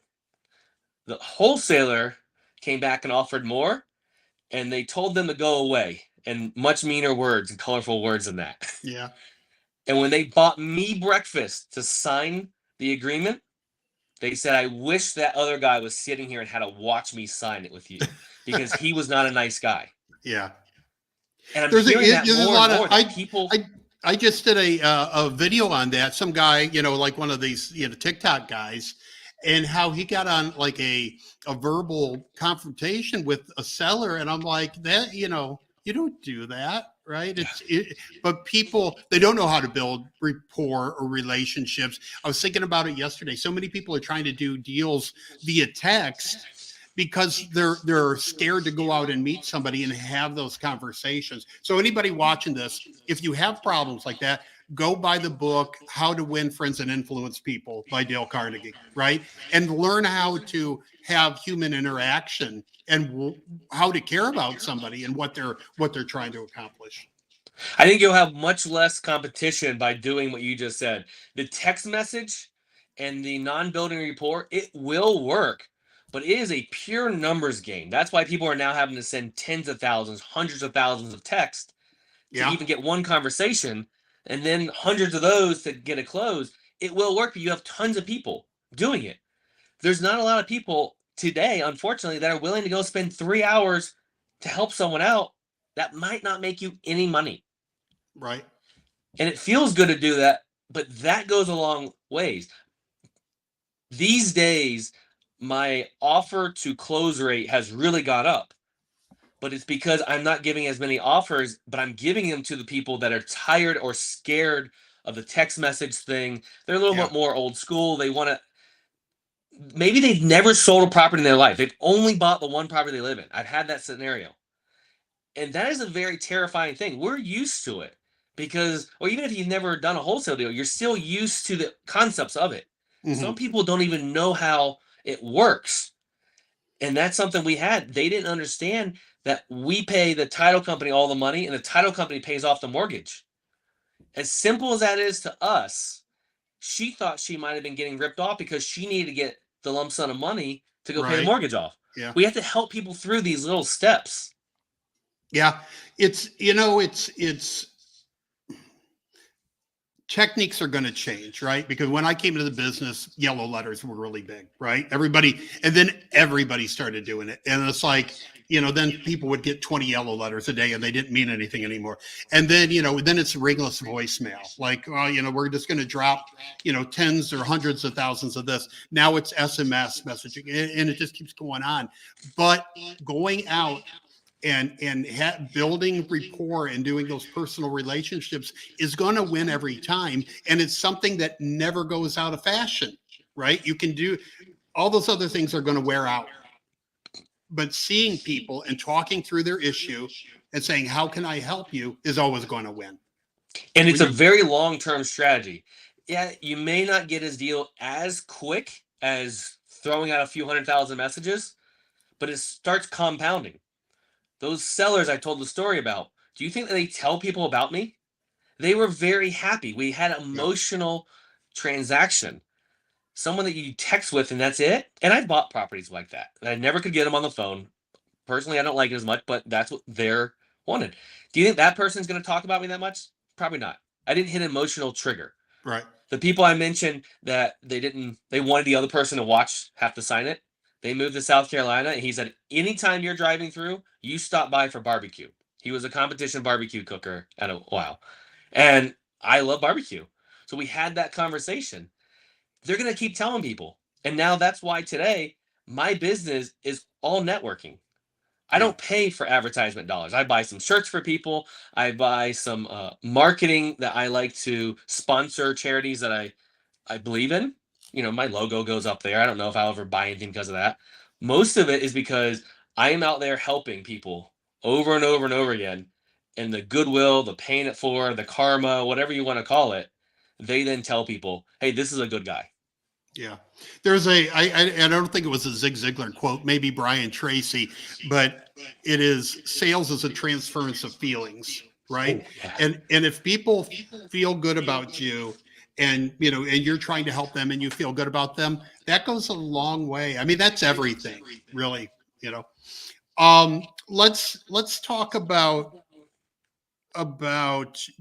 The wholesaler came back and offered more, and they told them to go away in much meaner words and colorful words than that. Yeah. And when they bought me breakfast to sign the agreement, they said, I wish that other guy was sitting here and had to watch me sign it with you because he was not a nice guy. Yeah. And I'm hearing that more and more. People... I just did a video on that. Some guy, like one of these, TikTok guys, and how he got on like a verbal confrontation with a seller. And I'm like, that, you don't do that. Right. But people, they don't know how to build rapport or relationships. I was thinking about it yesterday. So many people are trying to do deals via text because they're scared to go out and meet somebody and have those conversations. So anybody watching this, if you have problems like that, go buy the book, How to Win Friends and Influence People by Dale Carnegie, right? And learn how to have human interaction and how to care about somebody and what they're trying to accomplish. I think you'll have much less competition by doing what you just said. The text message and the non-building rapport, it will work, but it is a pure numbers game. That's why people are now having to send tens of thousands, hundreds of thousands of texts to Yeah. even get one conversation, and then hundreds of those to get a close. It will work, but you have tons of people doing it. There's not a lot of people today, unfortunately, that are willing to go spend 3 hours to help someone out that might not make you any money. Right. And it feels good to do that, but that goes a long ways. These days, my offer to close rate has really gone up, but it's because I'm not giving as many offers, but I'm giving them to the people that are tired or scared of the text message thing. They're a little Yeah. bit more old school. They want to, maybe they've never sold a property in their life. They've only bought the one property they live in. I've had that scenario. And that is a very terrifying thing. We're used to it because, or even if you've never done a wholesale deal, you're still used to the concepts of it. Mhm. Some people don't even know how it works. And that's something we had. They didn't understand that we pay the title company all the money and the title company pays off the mortgage. As simple as that is to us, she thought she might have been getting ripped off because she needed to get the lump sum of money to go pay the Right. mortgage off. Yeah. We have to help people through these little steps. Yeah. It's, you know, it's techniques are going to change, right? Because when I came into the business, yellow letters were really big, right? And then everybody started doing it. And it's like, you know, then people would get 20 yellow letters a day and they didn't mean anything anymore. And then, you know, then it's ringless voicemail. Like, you know, we're just going to drop, you know, tens or hundreds of thousands of this. Now it's SMS messaging and it just keeps going on. But going out and building rapport and doing those personal relationships is going to win every time. And it's something that never goes out of fashion, right? You can do all those other things are going to wear out. But seeing people and talking through their issue and saying, how can I help you, is always going to win. And it's a very long-term strategy. Yeah, you may not get his deal as quick as throwing out a few 100,000 messages, but it starts compounding. Those sellers I told the story about, do you think that they tell people about me? They were very happy. We had an emotional transaction. Someone that you text with and that's it. And I've bought properties like that. I never could get them on the phone. Personally, I don't like it as much, but that's what they're wanted. Do you think that person's going to talk about me that much? Probably not. I didn't hit an emotional trigger. Right. The people I mentioned that they wanted the other person to watch, have to sign it. They moved to South Carolina, and he said, anytime you're driving through, you stop by for barbecue. He was a competition barbecue cooker at a while. And I love barbecue. So we had that conversation. They're going to keep telling people. And now that's why today my business is all networking. I don't pay for advertisement dollars. I buy some shirts for people. I buy some marketing that I like to sponsor charities that I believe in. You know, my logo goes up there. I don't know if I'll ever buy anything because of that. Most of it is because I am out there helping people over and over and over again. And the goodwill, the paying it forward, the karma, whatever you want to call it, they then tell people, hey, this is a good guy. Yeah. There's I don't think it was a Zig Ziglar quote, maybe Brian Tracy, but it is sales is a transference of feelings, right? Oh, yeah. And if people feel good about you and, you know, and you're trying to help them and you feel good about them, that goes a long way. I mean, that's everything, really, you know. Let's talk about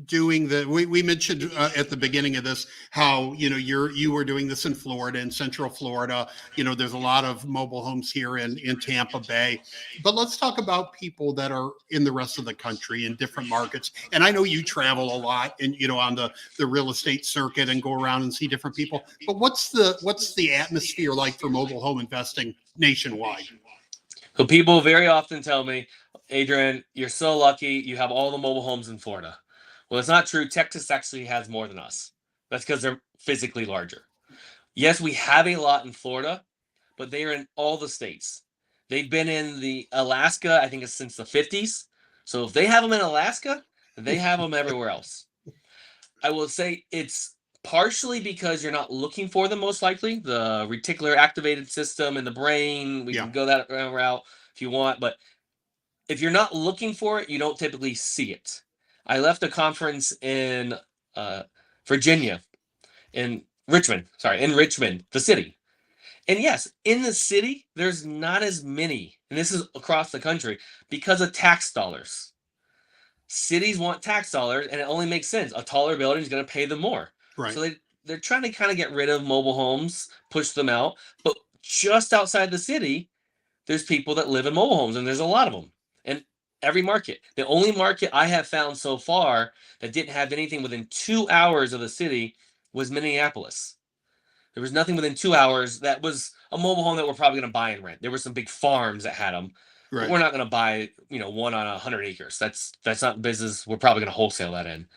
doing we mentioned at the beginning of this how, you know, you were doing this in Florida, in Central Florida. You know, there's a lot of mobile homes here in Tampa Bay, but let's talk about people that are in the rest of the country in different markets. And I know you travel a lot and, you know, on the real estate circuit and go around and see different people, but what's the atmosphere like for mobile home investing nationwide? So people very often tell me, Adrian, you're so lucky you have all the mobile homes in Florida. Well, it's not true. Texas actually has more than us. That's because they're physically larger. Yes, we have a lot in Florida, but they are in all the states. They've been in the Alaska, I think it's since the 50s. So if they have them in Alaska, they have them everywhere else. I will say it's partially because you're not looking for them, most likely. The reticular activated system in the brain, we can go that route if you want. But if you're not looking for it, you don't typically see it. I left a conference in Virginia, and Richmond, the city. And yes, in the city, there's not as many, and this is across the country, because of tax dollars. Cities want tax dollars, and it only makes sense. A taller building is going to pay them more. Right. So they're trying to kind of get rid of mobile homes, push them out. But just outside the city, there's people that live in mobile homes, and there's a lot of them. And every market. The only market I have found so far that didn't have anything within 2 hours of the city was Minneapolis. There was nothing within 2 hours that was a mobile home that we're probably going to buy and rent. There were some big farms that had them. But Right. we're not going to buy, one on 100 acres. That's not business. We're probably going to wholesale that in.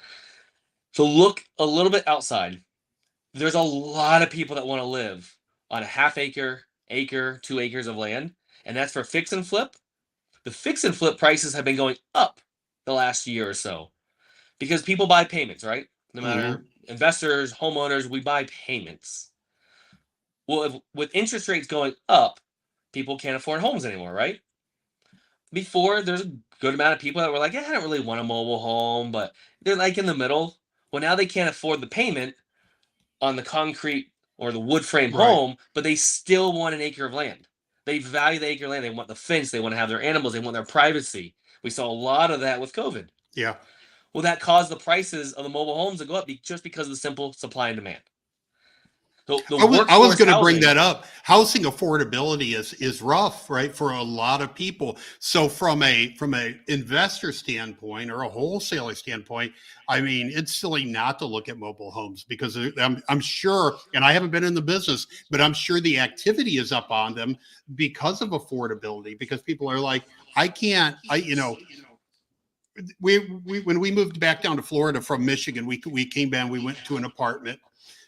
So look a little bit outside. There's a lot of people that want to live on a half acre, 2 acres of land, and that's for fix and flip. The fix and flip prices have been going up the last year or so because people buy payments, right? No matter investors, homeowners, we buy payments. Well, with interest rates going up, people can't afford homes anymore, right? Before, there's a good amount of people that were like, yeah, I don't really want a mobile home, but they're like in the middle. Well, now they can't afford the payment on the concrete or the wood frame home, but they still want an acre of land. They value the acre of land. They want the fence. They want to have their animals. They want their privacy. We saw a lot of that with COVID. Yeah. Well, that caused the prices of the mobile homes to go up just because of the simple supply and demand. I was going to bring that up. Housing affordability is rough, right, for a lot of people. So from a investor standpoint or a wholesaler standpoint, I mean, it's silly not to look at mobile homes because I'm sure, and I haven't been in the business, but I'm sure the activity is up on them because of affordability. Because people are like, we when we moved back down to Florida from Michigan, we came back, we went to an apartment.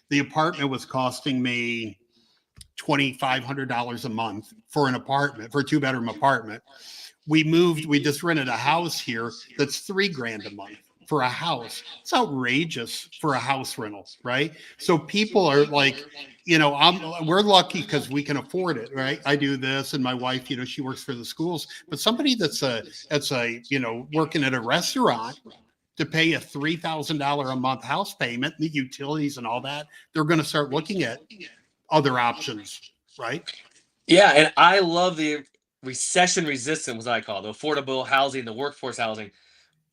The apartment was costing me $2,500 a month for an apartment, for a 2-bedroom apartment. We just rented a house here that's $3,000 a month for a house. It's outrageous for a house rental, right? So people are like, we're lucky because we can afford it, right? I do this, and my wife, she works for the schools. But somebody that's working at a restaurant, to pay a $3,000 a month house payment, the utilities and all that, they're going to start looking at other options, right? Yeah, and I love the recession resistant, what I call the affordable housing, the workforce housing,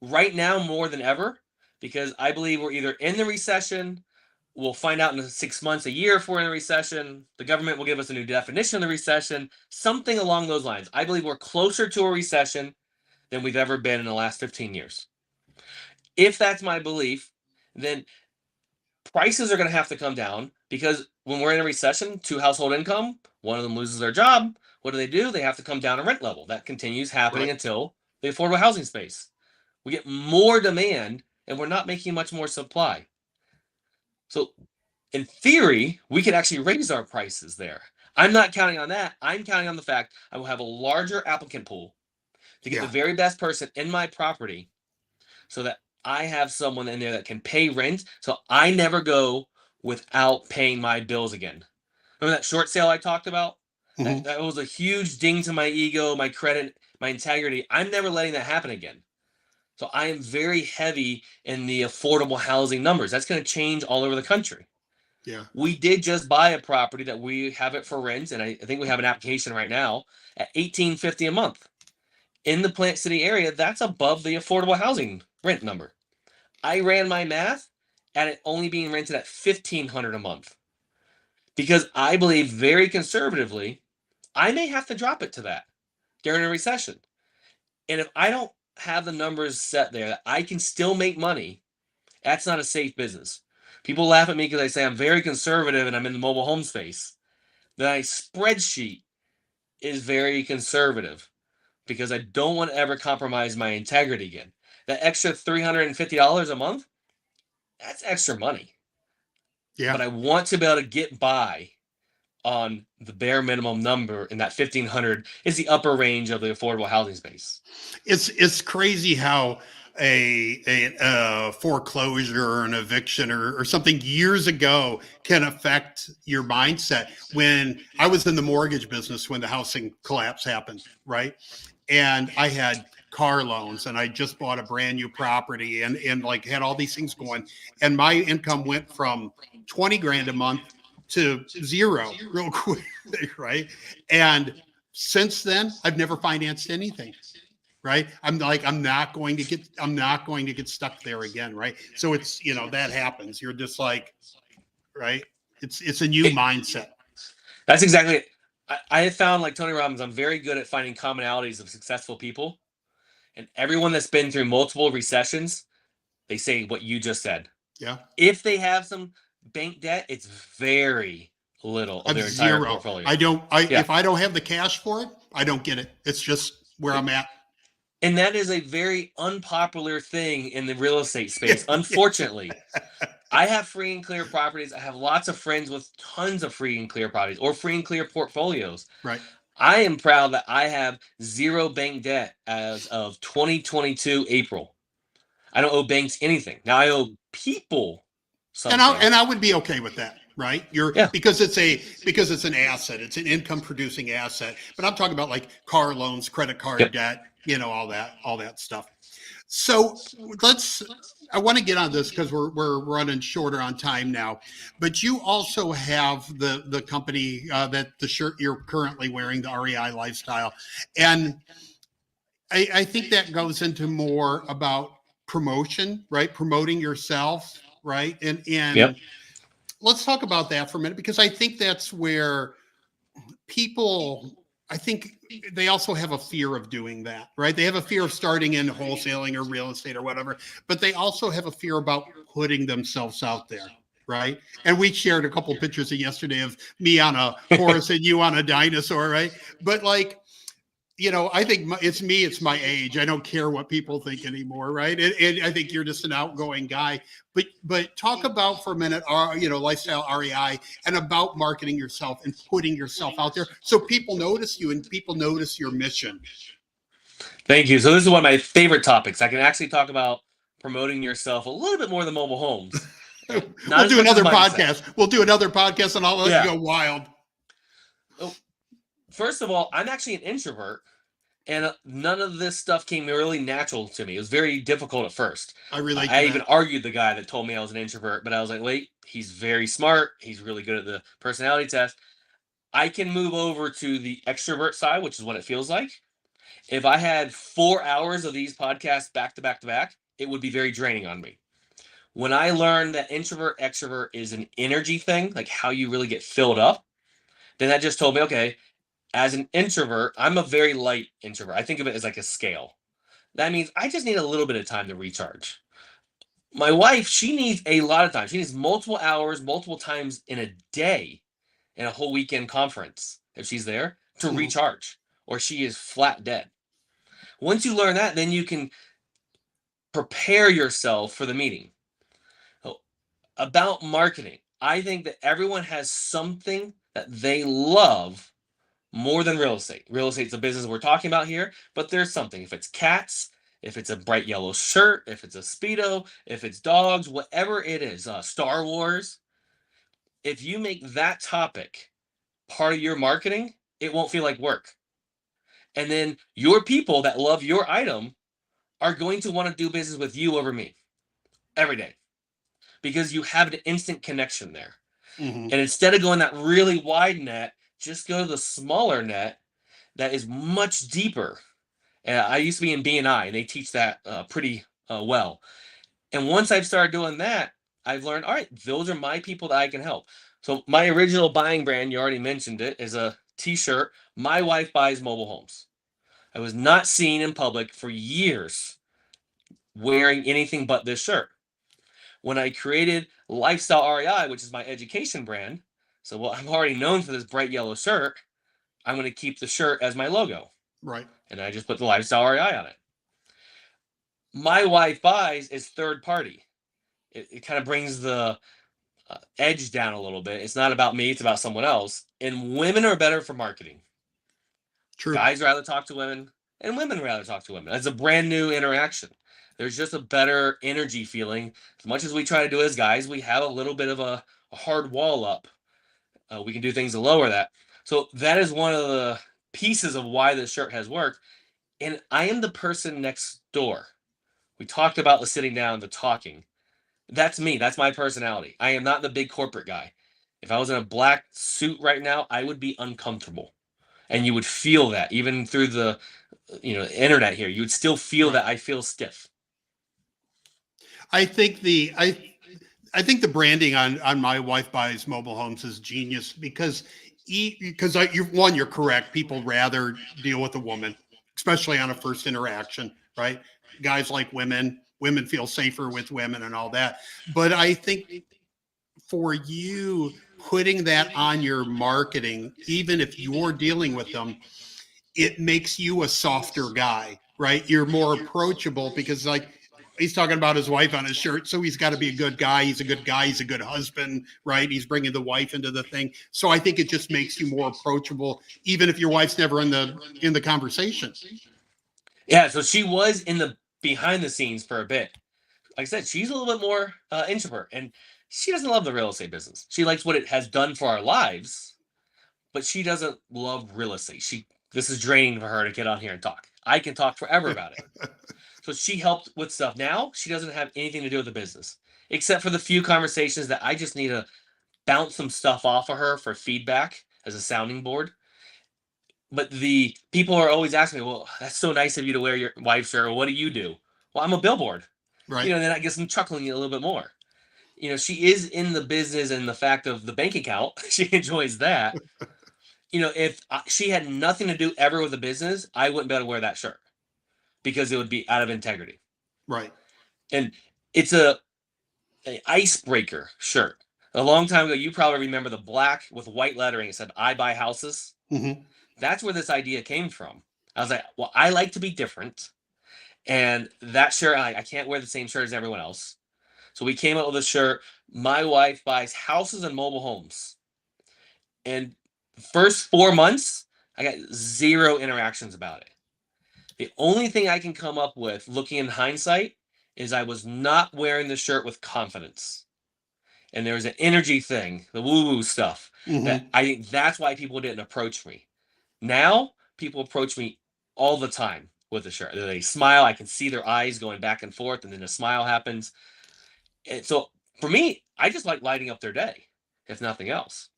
right now more than ever, because I believe we're either in the recession, we'll find out in 6 months, a year if we're in a recession, the government will give us a new definition of the recession, something along those lines. I believe we're closer to a recession than we've ever been in the last 15 years. If that's my belief, then prices are going to have to come down because when we're in a recession, 2 household income, one of them loses their job. What do? They have to come down a rent level. That continues happening until the affordable housing space. We get more demand and we're not making much more supply. So in theory, we could actually raise our prices there. I'm not counting on that. I'm counting on the fact I will have a larger applicant pool to get the very best person in my property so that I have someone in there that can pay rent, so I never go without paying my bills again. Remember that short sale I talked about? Mm-hmm. That was a huge ding to my ego, my credit, my integrity. I'm never letting that happen again. So I am very heavy in the affordable housing numbers. That's going to change all over the country. Yeah. We did just buy a property that we have it for rent, and I think we have an application right now at $1,850 a month. In the Plant City area, that's above the affordable housing rent number. I ran my math at it only being rented at $1,500 a month because I believe very conservatively, I may have to drop it to that during a recession. And if I don't have the numbers set there that I can still make money, that's not a safe business. People laugh at me because I say I'm very conservative and I'm in the mobile home space. My spreadsheet is very conservative because I don't want to ever compromise my integrity again. That extra $350 a month, that's extra money. Yeah. But I want to be able to get by on the bare minimum number, and that 1,500 is the upper range of the affordable housing space. It's crazy how a foreclosure or an eviction or something years ago can affect your mindset. When I was in the mortgage business when the housing collapse happened, right? And I had car loans and I just bought a brand new property and like had all these things going. And my income went from 20 grand a month to zero real quick. Right. And since then, I've never financed anything. Right. I'm not going to get stuck there again. Right. So it's, that happens. You're just like, right. It's a new mindset. That's exactly it. I have found, like Tony Robbins, I'm very good at finding commonalities of successful people. And everyone that's been through multiple recessions, they say what you just said. Yeah. If they have some bank debt, it's very little of their entire portfolio. If I don't have the cash for it, I don't get it. It's just where I'm at. And that is a very unpopular thing in the real estate space. Unfortunately, I have free and clear properties. I have lots of friends with tons of free and clear properties or free and clear portfolios. Right. I am proud that I have zero bank debt as of 2022 April. I don't owe banks anything. Now I owe people something. And I would be okay with that, right? Because it's an asset. It's an income producing asset. But I'm talking about like car loans, credit card debt, all that stuff. So I want to get on this because we're running shorter on time now, but you also have the company that the shirt you're currently wearing, the REI Lifestyle. And I think that goes into more about promotion, right? Promoting yourself, right? And let's talk about that for a minute, because I think that's where I think they also have a fear of doing that, right? They have a fear of starting in wholesaling or real estate or whatever, but they also have a fear about putting themselves out there, right? And we shared a couple pictures yesterday of me on a horse and you on a dinosaur, right? But like, I think it's my age. I don't care what people think anymore, right? And I think you're just an outgoing guy. But talk about for a minute, Lifestyle REI, and about marketing yourself and putting yourself out there so people notice you and people notice your mission. Thank you. So this is one of my favorite topics. I can actually talk about promoting yourself a little bit more than mobile homes. We'll do another podcast and I'll let you go wild. First of all, I'm actually an introvert, and none of this stuff came really natural to me. It was very difficult at first. I even argued the guy that told me I was an introvert, but I was like, wait, he's very smart. He's really good at the personality test. I can move over to the extrovert side, which is what it feels like. If I had 4 hours of these podcasts back to back to back, it would be very draining on me. When I learned that introvert, extrovert is an energy thing, like how you really get filled up, then that just told me, okay, as an introvert, I'm a very light introvert. I think of it as like a scale. That means I just need a little bit of time to recharge. My wife, she needs a lot of time. She needs multiple hours, multiple times in a day, in a whole weekend conference, if she's there, to recharge, or she is flat dead. Once you learn that, then you can prepare yourself for the meeting. So, about marketing, I think that everyone has something that they love more than real estate. Real estate's a business we're talking about here, but there's something. If it's cats, if it's a bright yellow shirt, if it's a Speedo, if it's dogs, whatever it is, Star Wars, if you make that topic part of your marketing, it won't feel like work. And then your people that love your item are going to want to do business with you over me every day, because you have an instant connection there. And instead of going that really wide net, just go to the smaller net that is much deeper. I used to be in B&I, and they teach that pretty well. And once I've started doing that, I've learned, all right, those are my people that I can help. So my original buying brand, you already mentioned it, is a t-shirt. My wife buys mobile homes. I was not seen in public for years wearing anything but this shirt. When I created Lifestyle REI, which is my education brand, so well, I'm already known for this bright yellow shirt, I'm going to keep the shirt as my logo. Right. And I just put the Lifestyle REI on it. My wife buys is third party. It kind of brings the edge down a little bit. It's not about me, it's about someone else. And women are better for marketing. True. Guys rather talk to women, and women rather talk to women. It's a brand new interaction. There's just a better energy feeling. As much as we try to do as guys, we have a little bit of a hard wall up. We can do things to lower that. So that is one of the pieces of why this shirt has worked. And I am the person next door. We talked about the sitting down, the talking. That's me. That's my personality. I am not the big corporate guy. If I was in a black suit right now, I would be uncomfortable. And you would feel that even through the internet here. You would still feel Right. that I feel stiff. I think I think the branding on My Wife Buys Mobile Homes is genius because you're correct. People rather deal with a woman, especially on a first interaction, right? Guys like women. Women feel safer with women and all that. But I think for you putting that on your marketing, even if you're dealing with them, it makes you a softer guy, right? You're more approachable because like he's talking about his wife on his shirt, so he's got to be a good guy. He's a good guy. He's a good husband, right? He's bringing the wife into the thing. So I think it just makes you more approachable, even if your wife's never in the conversation. Yeah, so she was in the behind the scenes for a bit. Like I said, she's a little bit more introvert, and she doesn't love the real estate business. She likes what it has done for our lives, but she doesn't love real estate. This is draining for her to get on here and talk. I can talk forever about it. So she helped with stuff. Now she doesn't have anything to do with the business, except for the few conversations that I just need to bounce some stuff off of her for feedback as a sounding board. But the people are always asking me, well, that's so nice of you to wear your wife's shirt. What do you do? Well, I'm a billboard. Right. And then I guess I'm chuckling a little bit more. She is in the business and the fact of the bank account. She enjoys that. If she had nothing to do ever with the business, I wouldn't be able to wear that shirt because it would be out of integrity. Right. And it's an icebreaker shirt. A long time ago, you probably remember the black with white lettering. It said, I buy houses. Mm-hmm. That's where this idea came from. I was like, well, I like to be different. And that shirt, I can't wear the same shirt as everyone else. So we came up with a shirt. My wife buys houses and mobile homes. And first 4 months, I got 0 interactions about it. The only thing I can come up with, looking in hindsight, is I was not wearing the shirt with confidence. And there was an energy thing, the woo-woo stuff. Mm-hmm. That I think that's why people didn't approach me. Now, people approach me all the time with the shirt. They smile. I can see their eyes going back and forth, and then a smile happens. And so for me, I just like lighting up their day, if nothing else.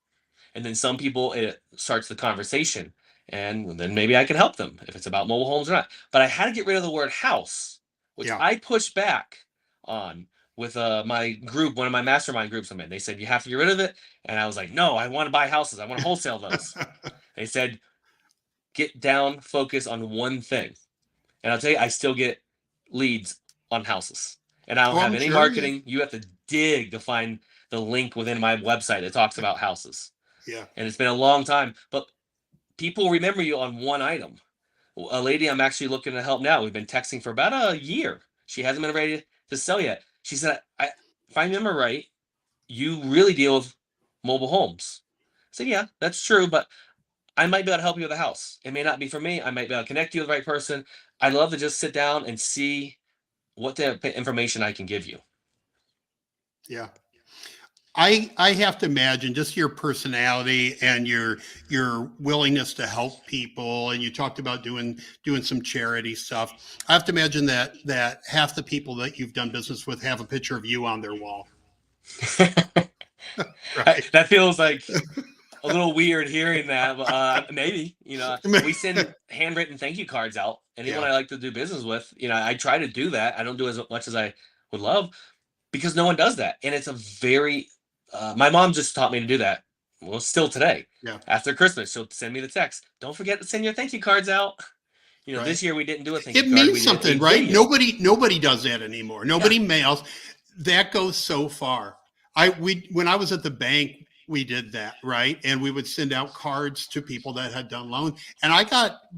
And then some people, it starts the conversation, and then maybe I can help them if it's about mobile homes or not. But I had to get rid of the word house, which I pushed back on with my group, one of my mastermind groups I'm in. They said, you have to get rid of it. And I was like, no, I want to buy houses. I want to wholesale those. They said, get down, focus on one thing. And I'll tell you, I still get leads on houses. And I don't have any marketing. You have to dig to find the link within my website that talks about houses. Yeah. And it's been a long time. But people remember you on one item. A lady I'm actually looking to help now, we've been texting for about a year. She hasn't been ready to sell yet. She said, if I remember right, you really deal with mobile homes. I said, yeah, that's true, but I might be able to help you with a house. It may not be for me. I might be able to connect you with the right person. I'd love to just sit down and see what the information I can give you. Yeah. I have to imagine just your personality and your willingness to help people, and you talked about doing some charity stuff. I have to imagine that half the people that you've done business with have a picture of you on their wall. Right. That feels like a little weird hearing that, but maybe, we send handwritten thank you cards out. Anyone I like to do business with, I try to do that. I don't do as much as I would love because no one does that. And it's a very, my mom just taught me to do that. Well, still today, after Christmas, she'll send me the text. Don't forget to send your thank you cards out. This year we didn't do a thank you card. It means something, right? Nobody does that anymore. Nobody mails. That goes so far. When I was at the bank, we did that, right? And we would send out cards to people that had done loans. And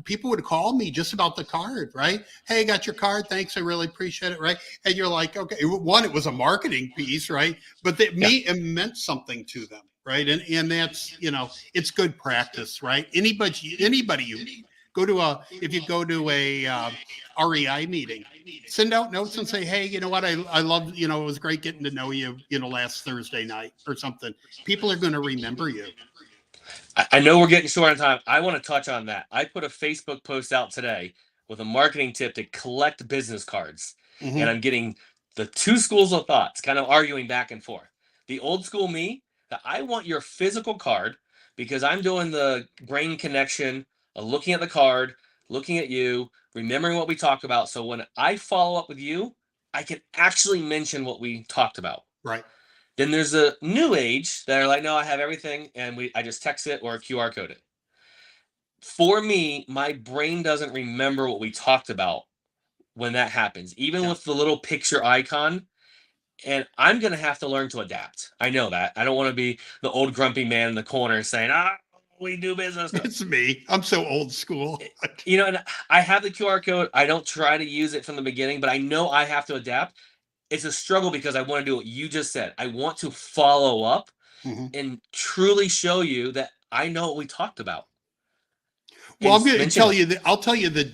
people would call me just about the card, right? Hey, I got your card. Thanks. I really appreciate it, right? And you're like, okay, one, it was a marketing piece, right? But it meant something to them, right? And that's, it's good practice, right? Anybody you need. If you go to a REI meeting, send out notes and say, hey, you know what? I love, it was great getting to know you, last Thursday night or something. People are going to remember you. I know we're getting short on time. I want to touch on that. I put a Facebook post out today with a marketing tip to collect business cards. Mhm. And I'm getting the two schools of thoughts kind of arguing back and forth. The old school me, that I want your physical card because I'm doing the brain connection of looking at the card, looking at you, remembering what we talked about. So when I follow up with you, I can actually mention what we talked about. Right. Then there's a new age that are like, no, I have everything, and I just text it or QR code it. For me, my brain doesn't remember what we talked about when that happens, even Yeah. with the little picture icon. And I'm going to have to learn to adapt. I know that. I don't want to be the old grumpy man in the corner saying, we do business. It's me. I'm so old school. And I have the QR code. I don't try to use it from the beginning, but I know I have to adapt. It's a struggle because I want to do what you just said. I want to follow up and truly show you that I know what we talked about. Well, I'm going to tell you that I'll tell you the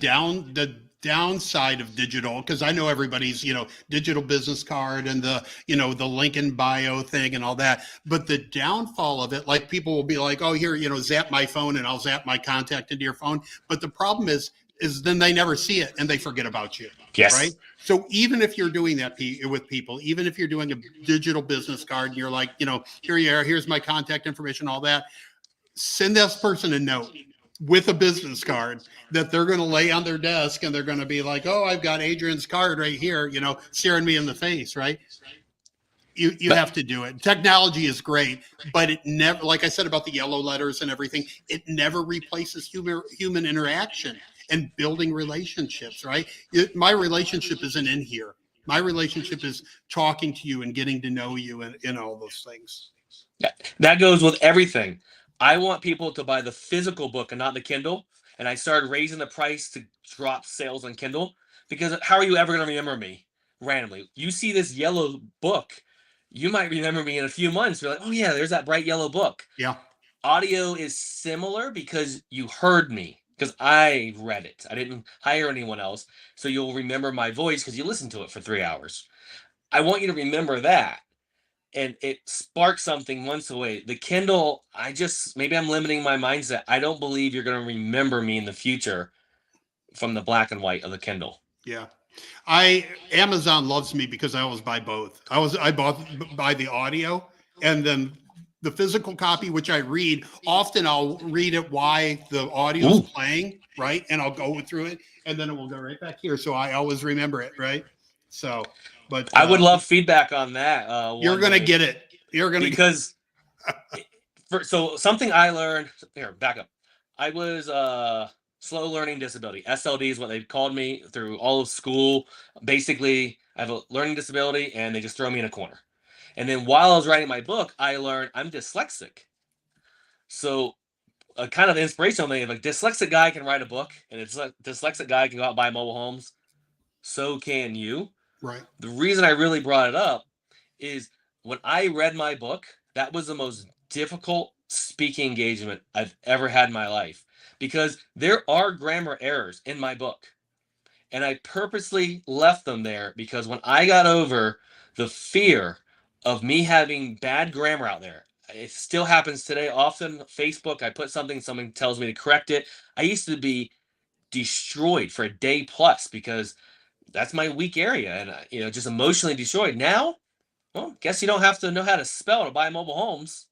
downside of digital, because I know everybody's, digital business card and the Lincoln bio thing and all that. But the downfall of it, like people will be like, oh, here, zap my phone and I'll zap my contact into your phone. But the problem is then they never see it and they forget about you. Yes. Right. So even if you're doing that with people, even if you're doing a digital business card and you're like, here you are, here's my contact information, all that, send this person a note with a business card that they're going to lay on their desk and they're going to be like, oh, I've got Adrian's card right here, staring me in the face, right? You have to do it. Technology is great, but it never, like I said about the yellow letters and everything, it never replaces human interaction and building relationships, right? My relationship isn't in here. My relationship is talking to you and getting to know you and all those things. Yeah, that goes with everything. I want people to buy the physical book and not the Kindle. And I started raising the price to drop sales on Kindle because how are you ever going to remember me randomly? You see this yellow book, you might remember me in a few months. You're like, oh yeah, there's that bright yellow book. Yeah. Audio is similar because you heard me because I read it. I didn't hire anyone else. So you'll remember my voice because you listened to it for 3 hours. I want you to remember that. And it sparks something once away. The Kindle, maybe I'm limiting my mindset. I don't believe you're going to remember me in the future from the black and white of the Kindle. Yeah. Amazon loves me because I always buy both. I buy the audio and then the physical copy, which I read. Often I'll read it while the audio is playing, right? And I'll go through it and then it will go right back here. So I always remember it, right? So, but I would love feedback on that. You're going to get it. So something I learned here, back up. I was slow learning disability. SLD is what they called me through all of school. Basically, I have a learning disability and they just throw me in a corner. And then while I was writing my book, I learned I'm dyslexic. So a kind of inspirational thing, if a dyslexic guy can write a book and a dyslexic guy can go out and buy mobile homes, so can you. Right. The reason I really brought it up is when I read my book, that was the most difficult speaking engagement I've ever had in my life because there are grammar errors in my book. And I purposely left them there because when I got over the fear of me having bad grammar out there, it still happens today. Often Facebook, I put something, someone tells me to correct it. I used to be destroyed for a day plus because that's my weak area and just emotionally destroyed. Now, well, guess you don't have to know how to spell to buy mobile homes.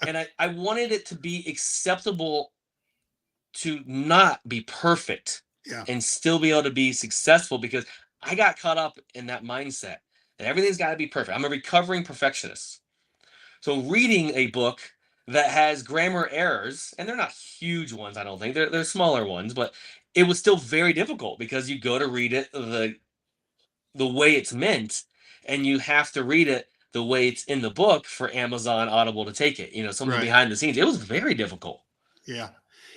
And I wanted it to be acceptable to not be perfect and still be able to be successful because I got caught up in that mindset that everything's got to be perfect. I'm a recovering perfectionist. So reading a book that has grammar errors, and they're not huge ones, I don't think. They're smaller ones, but it was still very difficult because you go to read it the way it's meant, and you have to read it the way it's in the book for Amazon Audible to take it. Something behind the scenes. It was very difficult. Yeah.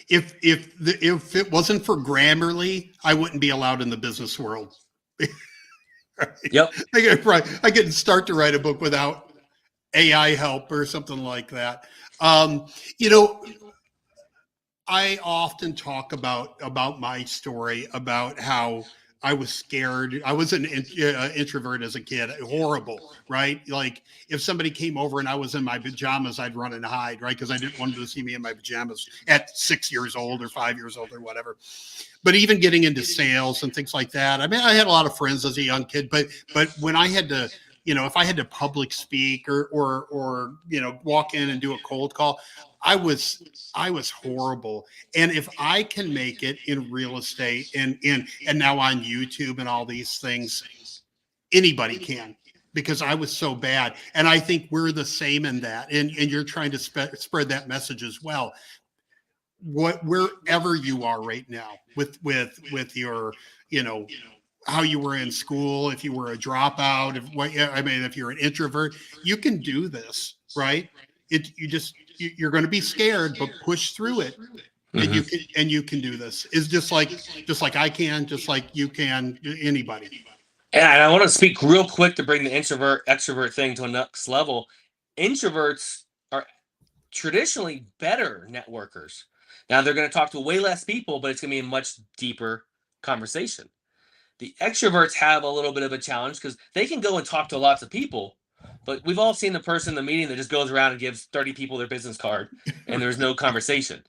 If it wasn't for Grammarly, I wouldn't be allowed in the business world. Right? Yep. I couldn't start to write a book without AI help or something like that. I often talk about my story, about how I was scared. I was an introvert as a kid. Horrible, right? Like if somebody came over and I was in my pajamas, I'd run and hide, right? Because I didn't want them to see me in my pajamas at 6 years old or 5 years old or whatever. But even getting into sales and things like that, I mean, I had a lot of friends as a young kid, but when I had to, if I had to public speak or walk in and do a cold call, I was horrible. And if I can make it in real estate and now on YouTube and all these things, anybody can, because I was so bad. And I think we're the same in that. And you're trying to spread that message as well. Wherever you are right now with your, how you were in school, if you were a dropout, if you're an introvert, you can do this, right? You're going to be scared, but push through it. Mm-hmm. And you can do this. It's just like I can, just like you can, anybody. And I want to speak real quick to bring the introvert extrovert thing to a next level. Introverts are traditionally better networkers. Now they're going to talk to way less people, but it's going to be a much deeper conversation. The extroverts have a little bit of a challenge because they can go and talk to lots of people, but we've all seen the person in the meeting that just goes around and gives 30 people their business card and there's no conversation.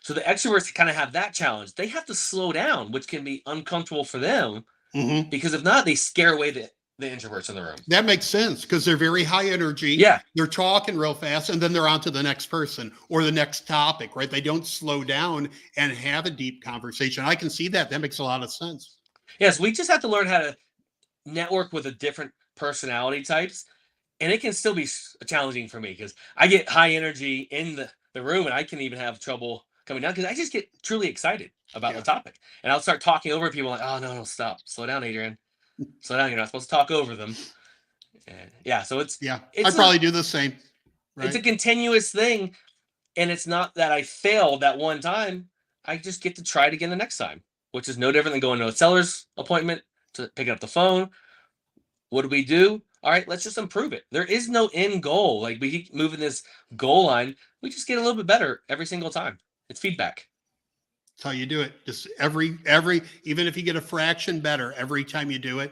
So the extroverts kind of have that challenge. They have to slow down, which can be uncomfortable for them because if not, they scare away the introverts in the room. That makes sense because they're very high energy. Yeah. They're talking real fast and then they're on to the next person or the next topic, right? They don't slow down and have a deep conversation. I can see that. That makes a lot of sense. Yes, we just have to learn how to network with the different personality types. And it can still be challenging for me because I get high energy in the room and I can even have trouble coming down because I just get truly excited about the topic. And I'll start talking over people like, oh, no, stop. Slow down, Adrian. Slow down. You're not supposed to talk over them. And so it's I probably do the same. Right? It's a continuous thing. And it's not that I failed that one time. I just get to try it again the next time, which is no different than going to a seller's appointment to pick up the phone. What do we do? All right, let's just improve it. There is no end goal. Like we keep moving this goal line. We just get a little bit better every single time. It's feedback. That's how you do it. Just every, even if you get a fraction better, every time you do it,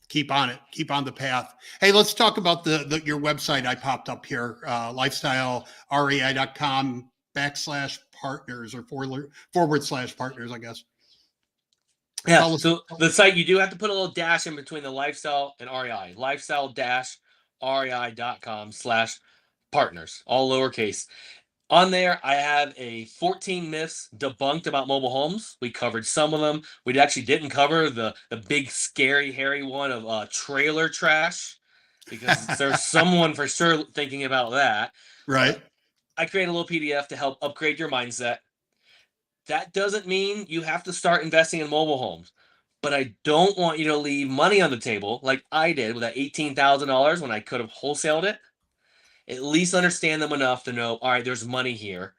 keep on it. Keep on the path. Hey, let's talk about your website I popped up here, lifestylerei.com/partners or /partners, I guess. Yeah, so the site, you do have to put a little dash in between the lifestyle and REI. lifestyle-rei.com/partners, all lowercase. On there, I have 14 myths debunked about mobile homes. We covered some of them. We actually didn't cover the big, scary, hairy one of trailer trash because there's someone for sure thinking about that. Right. I create a little PDF to help upgrade your mindset. That doesn't mean you have to start investing in mobile homes, but I don't want you to leave money on the table like I did with that $18,000 when I could have wholesaled it. At least understand them enough to know, all right, there's money here.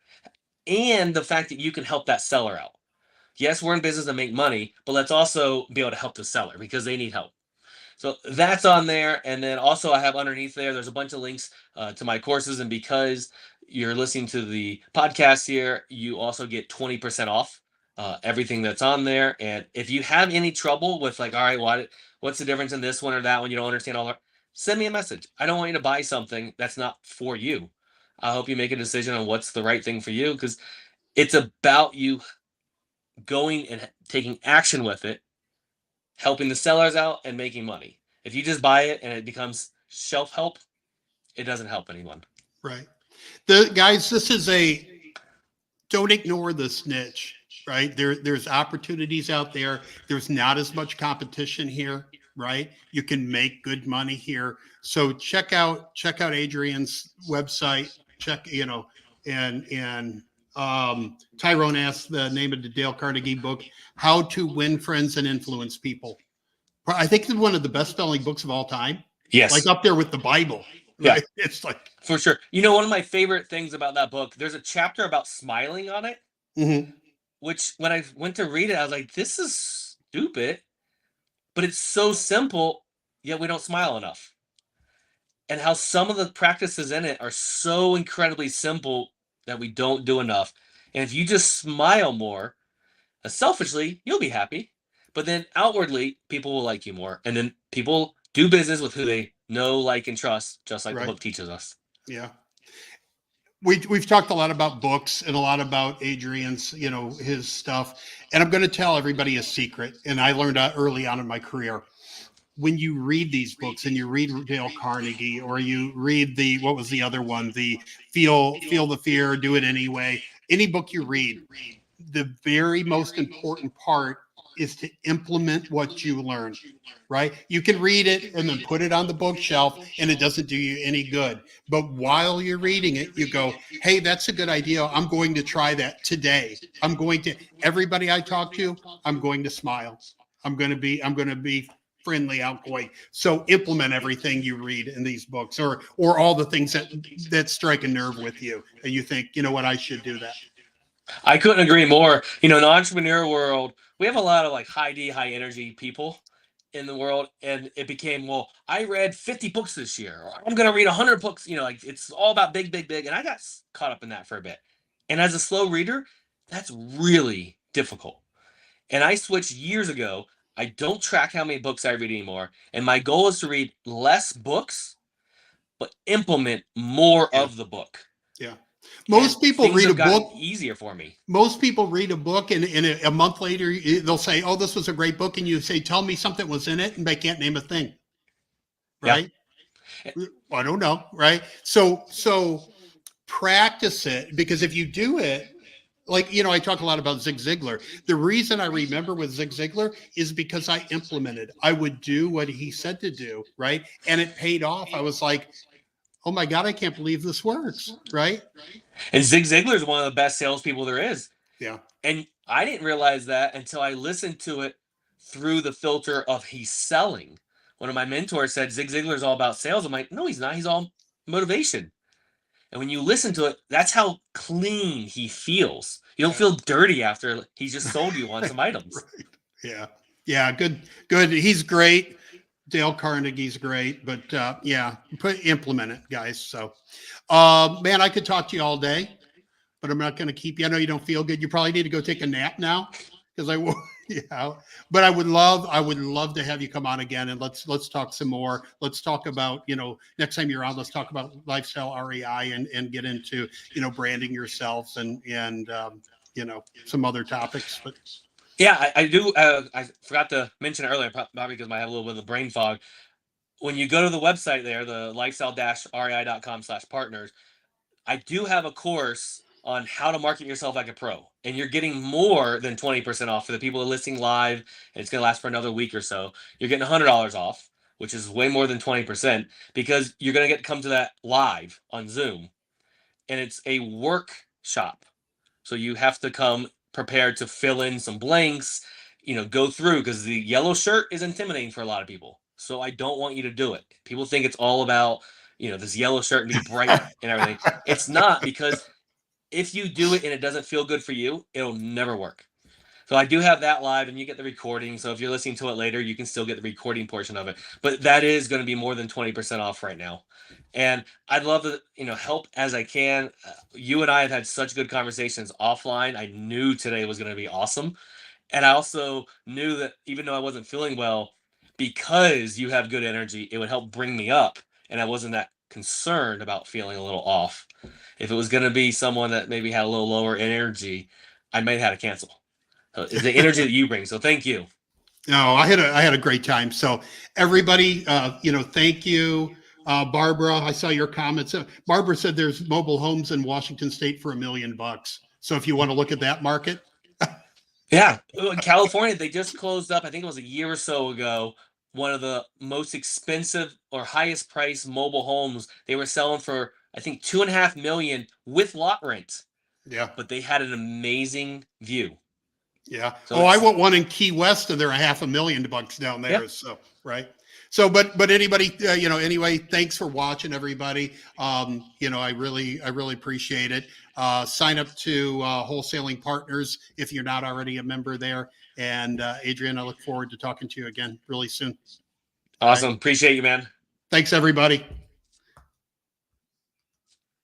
And the fact that you can help that seller out. Yes, we're in business to make money, but let's also be able to help the seller because they need help. So that's on there. And then also I have underneath there's a bunch of links to my courses. And because you're listening to the podcast here, you also get 20% off everything that's on there. And if you have any trouble with like, all right, what's the difference in this one or that one? You don't understand all that. Send me a message. I don't want you to buy something that's not for you. I hope you make a decision on what's the right thing for you because it's about you going and taking action with it, helping the sellers out and making money. If you just buy it and it becomes shelf help, it doesn't help anyone. Right. Guys, this is don't ignore this niche, right? There's opportunities out there. There's not as much competition here, right? You can make good money here. So check out Adrian's website, and Tyrone asked the name of the Dale Carnegie book, How to Win Friends and Influence People. I think it's one of the best-selling books of all time. Yes. Like up there with the Bible. Right? Yeah. It's like. For sure. One of my favorite things about that book, there's a chapter about smiling on it, which when I went to read it, I was like, this is stupid, but it's so simple, yet we don't smile enough. And how some of the practices in it are so incredibly simple that we don't do enough. And if you just smile more, selfishly, you'll be happy. But then outwardly, people will like you more. And then people do business with who they know, like, and trust, just like the book teaches us. Yeah. We've talked a lot about books and a lot about Adrian's, his stuff. And I'm going to tell everybody a secret. And I learned early on in my career. When you read these books and you read Dale Carnegie, or you read what was the other one? The Feel the Fear, Do It Anyway. Any book you read, the very most important part is to implement what you learn, right? You can read it and then put it on the bookshelf and it doesn't do you any good. But while you're reading it, you go, hey, that's a good idea. I'm going to try that today. Everybody I talk to, I'm going to smile. I'm going to be friendly, outgoing. So implement everything you read in these books, or all the things that strike a nerve with you. And you think, you know what, I should do that. I couldn't agree more. In the entrepreneur world, we have a lot of like high D, high energy people in the world. And it became, well, I read 50 books this year, or I'm going to read 100 books. Like it's all about big, big, big. And I got caught up in that for a bit. And as a slow reader, that's really difficult. And I switched years ago. I don't track how many books I read anymore. And my goal is to read less books, but implement more of the book. Yeah. Most people read a book easier for me. Most people read a book and a month later they'll say, oh, this was a great book. And you say, tell me something was in it. And they can't name a thing. Right. Yeah. I don't know. Right. So practice it, because if you do it, like, I talk a lot about Zig Ziglar. The reason I remember with Zig Ziglar is because I implemented. I would do what he said to do. Right. And it paid off. I was like, oh my God, I can't believe this works. Right. And Zig Ziglar is one of the best salespeople there is. Yeah. And I didn't realize that until I listened to it through the filter of he's selling. One of my mentors said Zig Ziglar is all about sales. I'm like, no, he's not. He's all motivation. And when you listen to it, that's how clean he feels. You don't feel dirty after he just sold you on some items. Right. Yeah. Yeah. Good. He's great. Dale Carnegie's great, but implement it, guys. So, man, I could talk to you all day, but I'm not going to keep you. I know you don't feel good. You probably need to go take a nap now, because I will. Yeah, but I would love to have you come on again, and let's talk some more. Let's talk about, next time you're on, let's talk about lifestyle REI and get into, branding yourself and some other topics. But yeah, I do. I forgot to mention it earlier, probably because I have a little bit of brain fog. When you go to the website there, the lifestyle-rei.com/partners, I do have a course on how to market yourself like a pro. And you're getting more than 20% off for the people that are listening live, and it's going to last for another week or so. You're getting $100 off, which is way more than 20%, because you're going to get to come to that live on Zoom. And it's a workshop. So you have to come prepared to fill in some blanks, go through, because the yellow shirt is intimidating for a lot of people. So I don't want you to do it. People think it's all about, this yellow shirt and be bright and everything. It's not, because if you do it and it doesn't feel good for you, it'll never work. So I do have that live, and you get the recording. So if you're listening to it later, you can still get the recording portion of it. But that is going to be more than 20% off right now. And I'd love to, help as I can. You and I have had such good conversations offline. I knew today was going to be awesome. And I also knew that even though I wasn't feeling well, because you have good energy, it would help bring me up. And I wasn't that concerned about feeling a little off. If it was going to be someone that maybe had a little lower energy, I might have had to cancel. So it's the energy that you bring. So thank you. No, I had a great time. So everybody, thank you. Barbara, I saw your comments. Barbara said there's mobile homes in Washington State for $1 million. So if you want to look at that market. Yeah. In California, they just closed up, I think it was a year or so ago, one of the most expensive or highest priced mobile homes. They were selling for, I think, $2.5 million with lot rent. Yeah. But they had an amazing view. Yeah. So I want one in Key West, and they're $500,000 down there. Yep. So, right. So, but anybody, anyway, thanks for watching, everybody. I really appreciate it. Sign up to Wholesaling Partners if you're not already a member there. And Adrian, I look forward to talking to you again really soon. Awesome. Right. Appreciate you, man. Thanks, everybody.